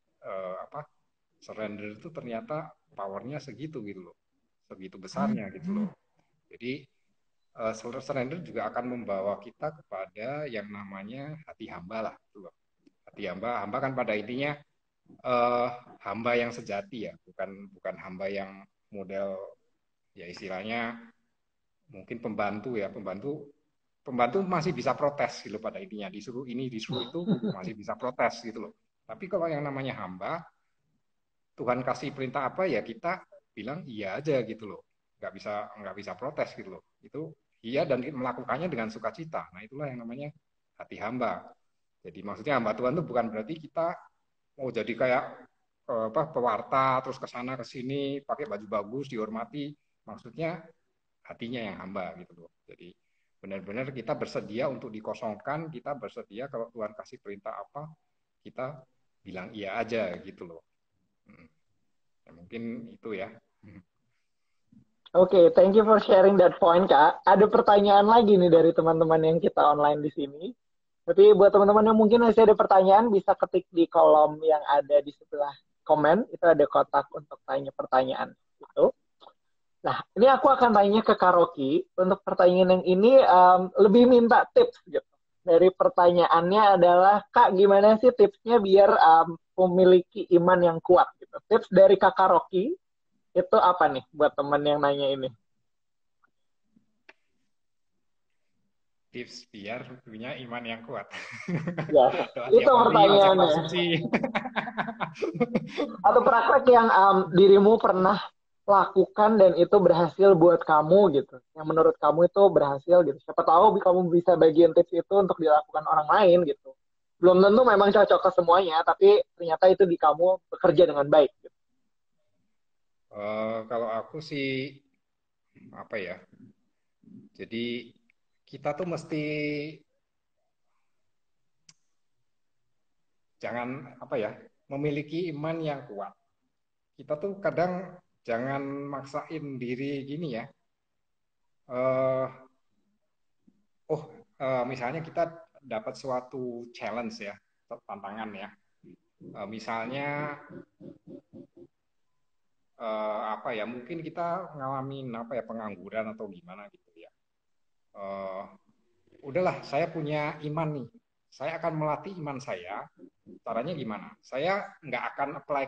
surrender itu ternyata powernya segitu gitu loh, segitu besarnya gitu loh. Jadi surrender juga akan membawa kita kepada yang namanya hati hamba lah gitu loh. Hati hamba, hamba kan pada intinya hamba yang sejati ya, bukan hamba yang model ya istilahnya mungkin pembantu ya, pembantu masih bisa protes gitu pada intinya, disuruh ini disuruh itu masih bisa protes gitu loh. Tapi kalau yang namanya hamba, Tuhan kasih perintah apa ya kita bilang iya aja gitu loh, nggak bisa protes gitu loh. Itu iya dan melakukannya dengan sukacita. Nah itulah yang namanya hati hamba. Jadi maksudnya hamba Tuhan itu bukan berarti kita mau jadi kayak pewarta terus ke sana ke sini pakai baju bagus dihormati. Maksudnya hatinya yang hamba gitu loh. Jadi benar-benar kita bersedia untuk dikosongkan, kita bersedia kalau Tuhan kasih perintah apa kita bilang iya aja gitu loh. Ya, mungkin itu ya. Oke, thank you for sharing that point, Kak. Ada pertanyaan lagi nih dari teman-teman yang kita online di sini. Tapi buat teman-teman yang mungkin masih ada pertanyaan, bisa ketik di kolom yang ada di sebelah komen. Itu ada kotak untuk tanya pertanyaan. Gitu. Nah, ini aku akan tanya ke Kak Rocky. Untuk pertanyaan yang ini lebih minta tips gitu. Dari pertanyaannya adalah, Kak, gimana sih tipsnya biar memiliki iman yang kuat? Gitu. Tips dari Kakak Rocky Itu apa nih buat temen yang nanya ini? Tips biar punya iman yang kuat. Ya, Doa itu tiap hari, baca kitab pertanyaannya. suci. Atau praktek yang dirimu pernah lakukan dan itu berhasil buat kamu gitu. Yang menurut kamu itu berhasil gitu. Siapa tahu kamu bisa bagian tips itu untuk dilakukan orang lain gitu. Belum tentu memang cocok ke semuanya, tapi ternyata itu di kamu bekerja dengan baik. Gitu. Kalau aku sih apa ya? Jadi kita tuh mesti jangan apa ya? Memiliki iman yang kuat. Kita tuh kadang jangan maksain diri gini ya. eh oh, misalnya kita dapat suatu challenge ya, tantangan ya. Misalnya apa ya? Mungkin kita ngalamin apa ya pengangguran atau gimana gitu ya. Eh, Udahlah, saya punya iman nih. Saya akan melatih iman saya. Caranya gimana? Saya nggak akan apply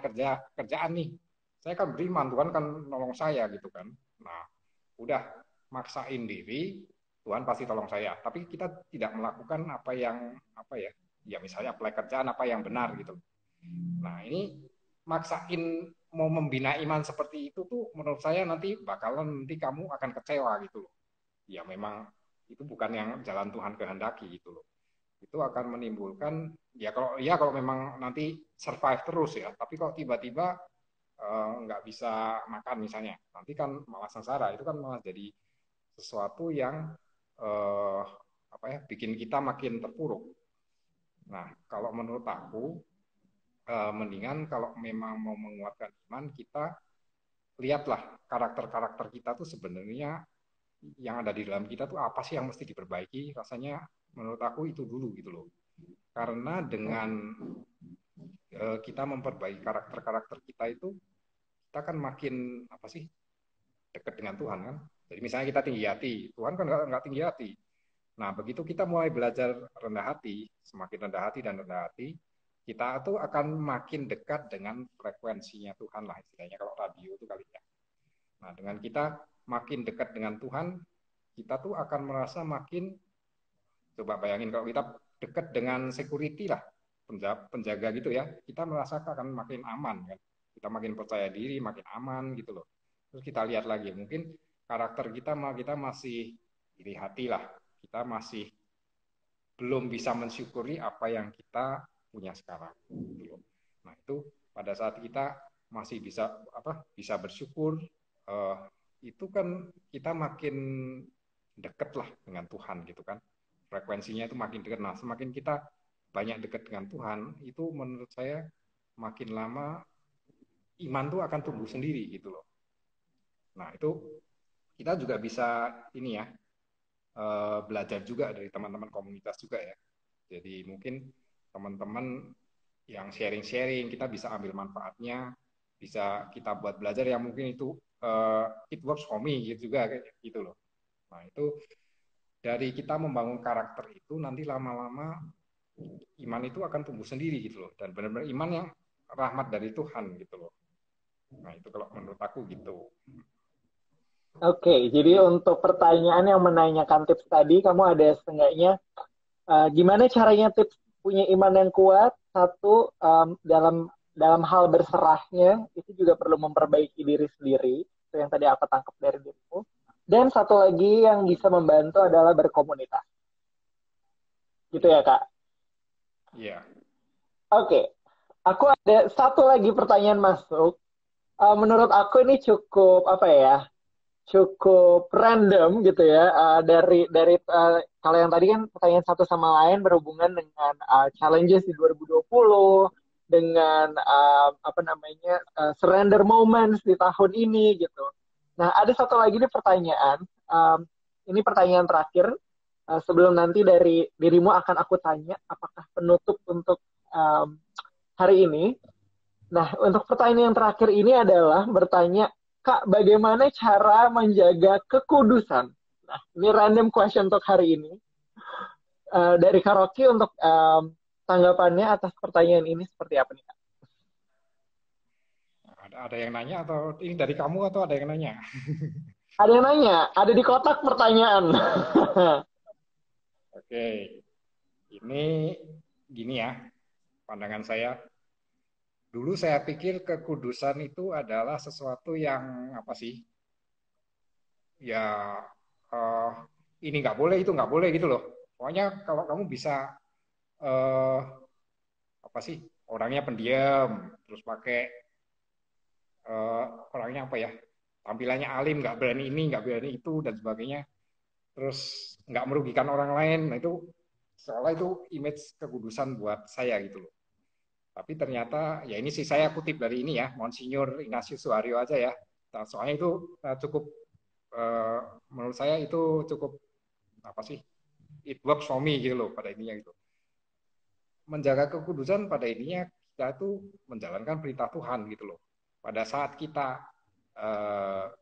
kerjaan nih. Saya akan beriman, Tuhan kan nolong saya gitu kan. Nah, udah maksain diri, Tuhan pasti tolong saya. Tapi kita tidak melakukan apa ya? Ya misalnya apply kerjaan apa yang benar gitu. Nah, ini maksain mau membina iman seperti itu tuh menurut saya nanti kamu akan kecewa gitu loh. Ya memang itu bukan yang jalan Tuhan kehendaki gitu loh. Itu akan menimbulkan kalau memang nanti survive terus ya, tapi kalau tiba-tiba nggak bisa makan misalnya, nanti kan malah sengsara. Itu kan malah jadi sesuatu yang eh, apa ya bikin kita makin terpuruk. Nah, kalau menurut aku mendingan kalau memang mau menguatkan iman, kita lihatlah karakter-karakter kita tuh sebenarnya yang ada di dalam kita tuh apa sih yang mesti diperbaiki. Rasanya menurut aku itu dulu gitu loh. Karena dengan kita memperbaiki karakter-karakter kita itu, kita kan makin apa sih dekat dengan Tuhan kan. Jadi misalnya kita tinggi hati, Tuhan kan nggak tinggi hati. Nah begitu kita mulai belajar rendah hati, semakin rendah hati dan rendah hati, kita tuh akan makin dekat dengan frekuensinya Tuhan lah istilahnya kalau radio itu kali ya. Nah dengan kita makin dekat dengan Tuhan, kita tuh akan merasa makin, coba bayangin kalau kita dekat dengan security lah, penjaga gitu ya, kita merasa akan makin aman kan, kita makin percaya diri, makin aman gitu loh. Terus kita lihat lagi, mungkin karakter kita masih iri hati lah, kita masih belum bisa mensyukuri apa yang kita punya sekarang gitu loh. Nah itu pada saat kita masih bisa bersyukur, eh, itu kan kita makin deket lah dengan Tuhan gitu kan, frekuensinya itu makin dekat. Nah semakin kita banyak dekat dengan Tuhan, itu menurut saya makin lama iman tuh akan tumbuh sendiri gitu loh. Nah itu kita juga bisa ini ya, belajar juga dari teman-teman komunitas juga ya. Jadi mungkin teman-teman yang sharing-sharing, kita bisa ambil manfaatnya, bisa kita buat belajar yang mungkin itu it works for me gitu juga kayak gitu loh. Nah itu dari kita membangun karakter itu nanti lama-lama iman itu akan tumbuh sendiri gitu loh, dan benar-benar iman yang rahmat dari Tuhan gitu loh. Nah itu kalau menurut aku gitu. Oke, jadi untuk pertanyaan yang menanyakan tips tadi, kamu ada setengahnya gimana caranya tips punya iman yang kuat? Satu, dalam hal berserahnya itu juga perlu memperbaiki diri sendiri. Itu yang tadi aku tangkap dari dirimu. Dan satu lagi yang bisa membantu adalah berkomunitas. Gitu ya, Kak? Iya. Oke, aku ada satu lagi pertanyaan masuk. Menurut aku ini cukup apa ya? Cukup random gitu ya. Kalau yang tadi kan pertanyaan satu sama lain berhubungan dengan challenges di 2020, dengan apa namanya surrender moments di tahun ini gitu. Nah, ada satu lagi nih pertanyaan. Ini pertanyaan terakhir sebelum nanti dari dirimu akan aku tanya apakah penutup untuk hari ini. Nah, untuk pertanyaan yang terakhir ini adalah bertanya, Kak, bagaimana cara menjaga kekudusan? Nah, ini random question untuk hari ini. Dari Kak Rocky untuk tanggapannya atas pertanyaan ini seperti apa nih, Kak? Ada yang nanya atau ini dari kamu atau ada yang nanya? Ada yang nanya, ada di kotak pertanyaan. Oke, ini gini ya, pandangan saya. Dulu saya pikir kekudusan itu adalah sesuatu yang apa sih? Ya eh, ini nggak boleh, itu nggak boleh gitu loh. Pokoknya kalau kamu bisa eh, apa sih? Orangnya pendiam, terus pakai eh, orangnya apa ya? Tampilannya alim, nggak berani ini, nggak berani itu dan sebagainya. Terus nggak merugikan orang lain. Nah itu seolah itu image kekudusan buat saya gitu loh. Tapi ternyata ya ini sih saya kutip dari ini ya, Monsinyur Ignatius Suharyo aja ya. Nah, soalnya itu cukup uh, menurut saya itu cukup apa sih? It works for me gitu loh pada ininya gitu. Menjaga kekudusan pada ininya kita itu menjalankan perintah Tuhan gitu loh. Pada saat kita uh,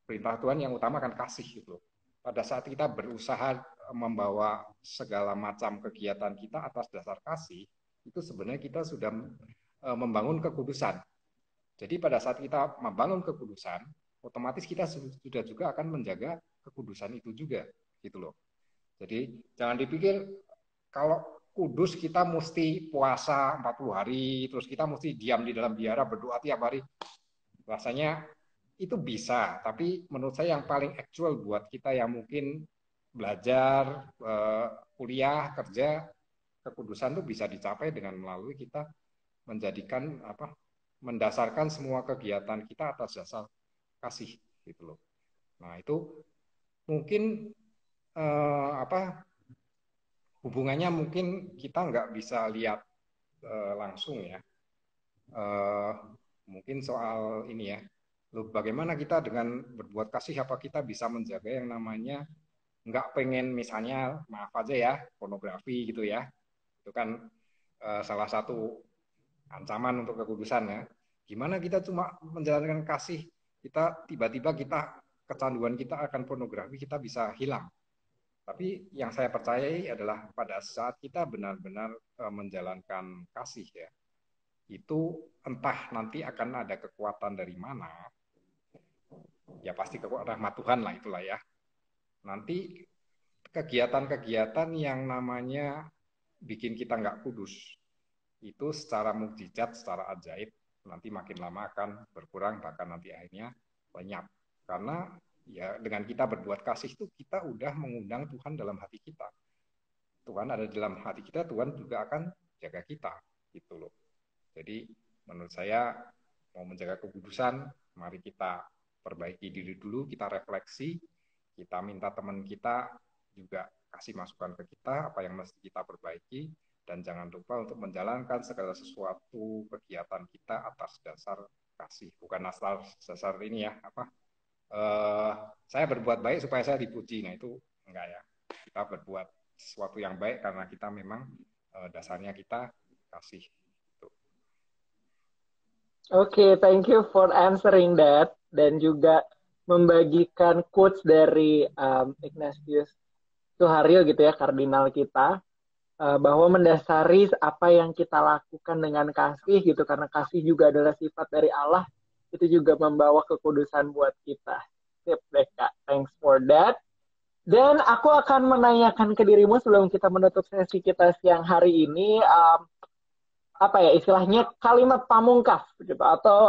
perintah Tuhan yang utama kan kasih gitu loh. Pada saat kita berusaha membawa segala macam kegiatan kita atas dasar kasih, itu sebenarnya kita sudah membangun kekudusan. Jadi pada saat kita membangun kekudusan, otomatis kita sudah juga akan menjaga kekudusan itu juga, gitu loh. Jadi jangan dipikir kalau kudus kita mesti puasa 40 hari, terus kita mesti diam di dalam biara berdoa tiap hari. Rasanya itu bisa, tapi menurut saya yang paling actual buat kita yang mungkin belajar, kuliah, kerja, kekudusan itu bisa dicapai dengan melalui kita menjadikan apa mendasarkan semua kegiatan kita atas dasar kasih gitu loh. Nah itu mungkin apa hubungannya mungkin kita nggak bisa lihat langsung ya. Eh, Mungkin soal ini ya. Loh, bagaimana kita dengan berbuat kasih apa kita bisa menjaga yang namanya nggak pengen misalnya maaf aja ya pornografi gitu ya. Itu kan salah satu ancaman untuk kekudusan ya. Gimana kita cuma menjalankan kasih, kita tiba-tiba kita kecanduan kita akan pornografi kita bisa hilang. Tapi yang saya percayai adalah pada saat kita benar-benar menjalankan kasih ya, itu entah nanti akan ada kekuatan dari mana, ya pasti kekuatan rahmat Tuhan lah itulah ya. Nanti kegiatan-kegiatan yang namanya bikin kita nggak kudus, itu secara mukjizat, secara ajaib, nanti makin lama akan berkurang, bahkan nanti akhirnya lenyap. Karena ya dengan kita berbuat kasih itu kita udah mengundang Tuhan dalam hati kita. Tuhan ada dalam hati kita, Tuhan juga akan jaga kita, gitu loh. Jadi menurut saya mau menjaga kekudusan, mari kita perbaiki diri dulu, kita refleksi, kita minta teman kita juga kasih masukan ke kita apa yang mesti kita perbaiki, dan jangan lupa untuk menjalankan segala sesuatu kegiatan kita atas dasar kasih, bukan asal dasar ini ya apa saya berbuat baik supaya saya dipuji. Nah itu enggak ya, kita berbuat sesuatu yang baik karena kita memang dasarnya kita kasih. Oke, thank you for answering that dan juga membagikan quotes dari Ignatius Suharyo gitu ya, kardinal kita, bahwa mendasari apa yang kita lakukan dengan kasih gitu, karena kasih juga adalah sifat dari Allah, itu juga membawa kekudusan buat kita. Sip deh Kak, thanks for that. Dan aku akan menanyakan ke dirimu sebelum kita menutup sesi kita siang hari ini, apa ya istilahnya kalimat pamungkas gitu atau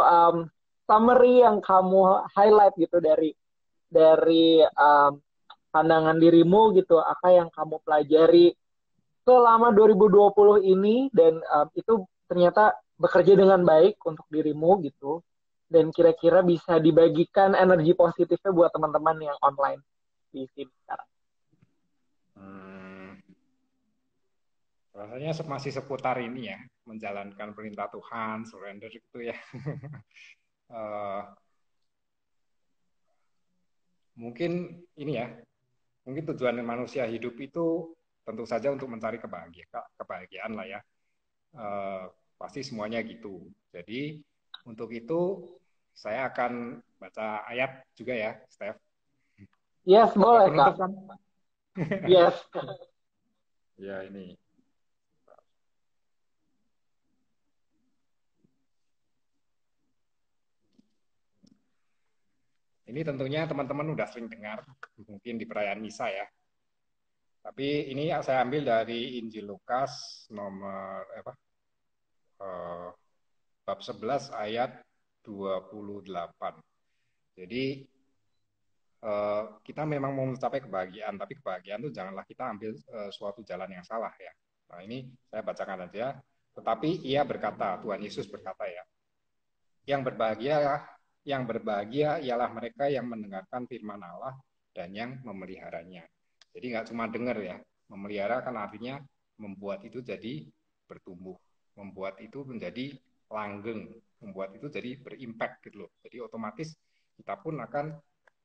summary yang kamu highlight gitu dari pandangan dirimu gitu, apa yang kamu pelajari selama 2020 ini dan itu ternyata bekerja dengan baik untuk dirimu gitu, dan kira-kira bisa dibagikan energi positifnya buat teman-teman yang online di sini sekarang. Rasanya masih seputar ini ya, menjalankan perintah Tuhan, surrender gitu ya. Mungkin ini ya, mungkin tujuan manusia hidup itu tentu saja untuk mencari kebahagiaan lah ya. Pasti semuanya gitu. Jadi untuk itu saya akan baca ayat juga ya, Steph. Yes, boleh Kak. Kan? Yes. Ya ini. Ini tentunya teman-teman udah sering dengar, mungkin di perayaan Misa ya. Tapi ini saya ambil dari Injil Lukas nomor eh, bab 11 ayat 28. Jadi kita memang mau mencapai kebahagiaan, tapi kebahagiaan itu janganlah kita ambil suatu jalan yang salah ya. Nah ini saya bacakan aja. Tetapi ia berkata, Tuhan Yesus berkata ya, yang berbahagia ialah mereka yang mendengarkan firman Allah dan yang memeliharanya. Jadi nggak cuma dengar ya, memelihara kan artinya membuat itu jadi bertumbuh, membuat itu menjadi langgeng, membuat itu jadi berimpact gitu loh. Jadi otomatis kita pun akan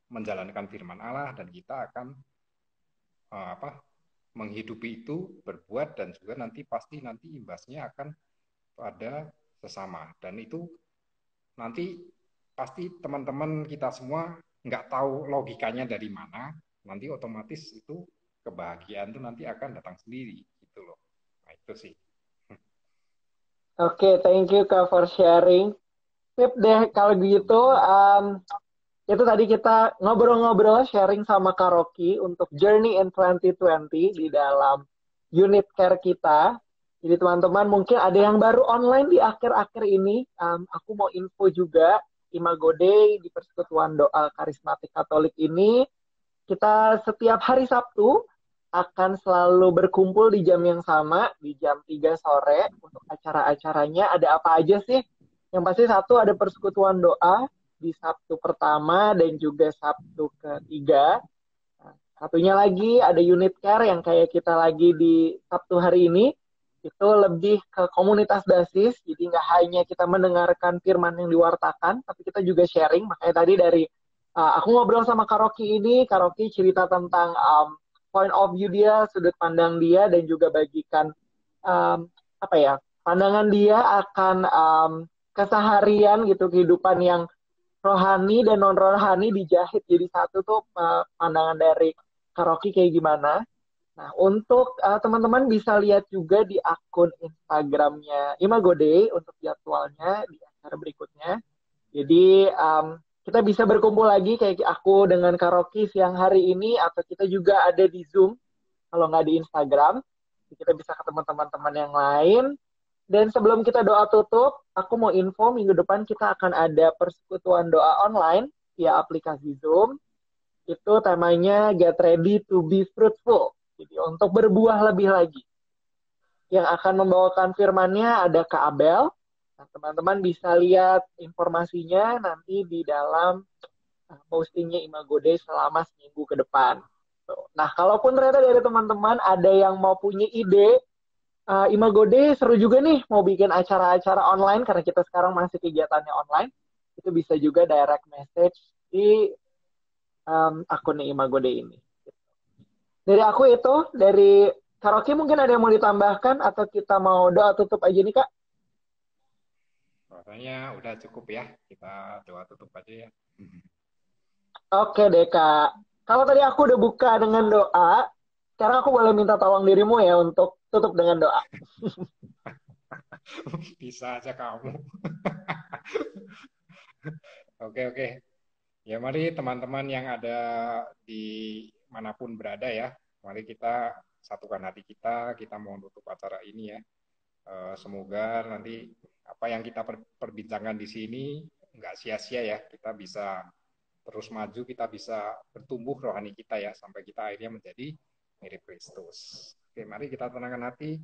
menjalankan firman Allah dan kita akan menghidupi itu, berbuat, dan juga pasti imbasnya akan pada sesama. Dan itu nanti pasti teman-teman kita semua nggak tahu logikanya dari mana, nanti otomatis itu kebahagiaan itu nanti akan datang sendiri gitu loh. Nah itu sih. Oke, thank you Kak for sharing. Sip deh, kalau gitu itu tadi kita ngobrol-ngobrol sharing sama Kak Rocky untuk Journey in 2020 di dalam unit care kita. Jadi teman-teman mungkin ada yang baru online di akhir-akhir ini. Aku mau info juga, Imago Day di Persekutuan Doa Karismatik Katolik ini, kita setiap hari Sabtu akan selalu berkumpul di jam yang sama, di jam 3 sore. Untuk acara-acaranya ada apa aja sih? Yang pasti satu ada persekutuan doa di Sabtu pertama dan juga Sabtu ketiga. Nah, satunya lagi ada unit care yang kayak kita lagi di Sabtu hari ini. Itu lebih ke komunitas basis, jadi nggak hanya kita mendengarkan firman yang diwartakan, tapi kita juga sharing. Makanya tadi dari aku ngobrol sama Kak Rocky ini, Kak Rocky cerita tentang point of view dia, sudut pandang dia, dan juga bagikan apa ya, pandangan dia akan keseharian gitu, kehidupan yang rohani dan non rohani dijahit jadi satu tuh, pandangan dari Kak Rocky kayak gimana. Nah, untuk teman-teman bisa lihat juga di akun Instagramnya Imago Day untuk jadwalnya di acara berikutnya. Jadi kita bisa berkumpul lagi kayak aku dengan Kak Rocky siang hari ini, atau kita juga ada di Zoom kalau nggak di Instagram. Jadi kita bisa ketemu teman-teman yang lain. Dan sebelum kita doa tutup, aku mau info minggu depan kita akan ada persekutuan doa online via aplikasi Zoom. Itu temanya Get Ready to be Fruitful. Jadi untuk berbuah lebih lagi. Yang akan membawakan firmannya ada Kak Abel. Nah, teman-teman bisa lihat informasinya nanti di dalam postingnya Imago Day selama seminggu ke depan. Nah, kalaupun ternyata dari teman-teman ada yang mau punya ide, Imago Day seru juga nih mau bikin acara-acara online karena kita sekarang masih kegiatannya online. Itu bisa juga direct message di akunnya Imago Day ini. Dari aku itu, dari Karaoke mungkin ada yang mau ditambahkan atau kita mau doa tutup aja nih Kak? Rasanya udah cukup ya, kita doa tutup aja ya. Oke deh Kak. Kalau tadi aku udah buka dengan doa, sekarang aku boleh minta tolong dirimu ya untuk tutup dengan doa. Bisa aja kamu. Oke. Ya mari teman-teman yang ada di manapun berada ya, mari kita satukan hati kita mau tutup acara ini ya. Semoga nanti apa yang kita perbincangkan di sini nggak sia-sia ya, kita bisa terus maju, kita bisa bertumbuh rohani kita ya, sampai kita akhirnya menjadi mirip Kristus. Oke, mari kita tenangkan hati.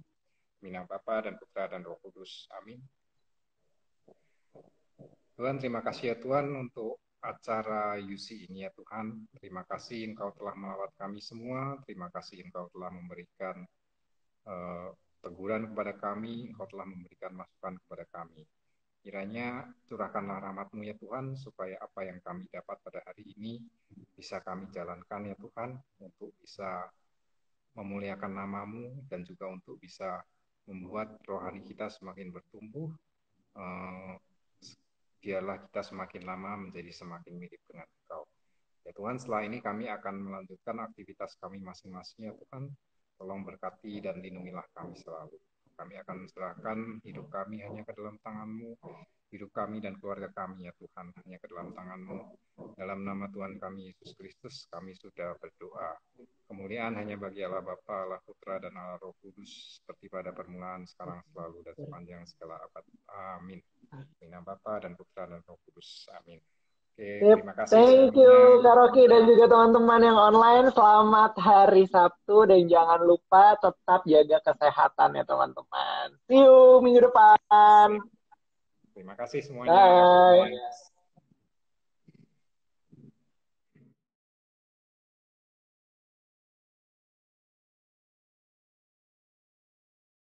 Mina Bapa dan Putra dan Roh Kudus. Amin. Tuhan, terima kasih ya Tuhan untuk acara UC ini ya Tuhan. Terima kasih Engkau telah melawat kami semua. Terima kasih Engkau telah memberikan teguran kepada kami. Engkau telah memberikan masukan kepada kami. Kiranya curahkanlah rahmat-Mu ya Tuhan, supaya apa yang kami dapat pada hari ini bisa kami jalankan ya Tuhan, untuk bisa memuliakan nama-Mu dan juga untuk bisa membuat rohani kita semakin bertumbuh. Biarlah kita semakin lama menjadi semakin mirip dengan Engkau. Ya Tuhan, setelah ini kami akan melanjutkan aktivitas kami masing-masing ya Tuhan. Tolong berkati dan lindungilah kami selalu. Terima Kami akan serahkan hidup kami hanya ke dalam tangan-Mu. Hidup kami dan keluarga kami, ya Tuhan, hanya ke dalam tangan-Mu. Dalam nama Tuhan kami, Yesus Kristus, kami sudah berdoa. Kemuliaan hanya bagi Allah Bapa, Allah Putra, dan Allah Roh Kudus, seperti pada permulaan, sekarang, selalu, dan sepanjang segala abad. Amin. Di nama Bapa dan Putra dan Roh Kudus. Amin. Oke, Sip. terima kasih Thank you semuanya. Kak Rocky dan juga teman-teman yang online. Selamat hari Sabtu dan jangan lupa tetap jaga kesehatan ya teman-teman. See you minggu depan. Terima kasih semuanya. Bye.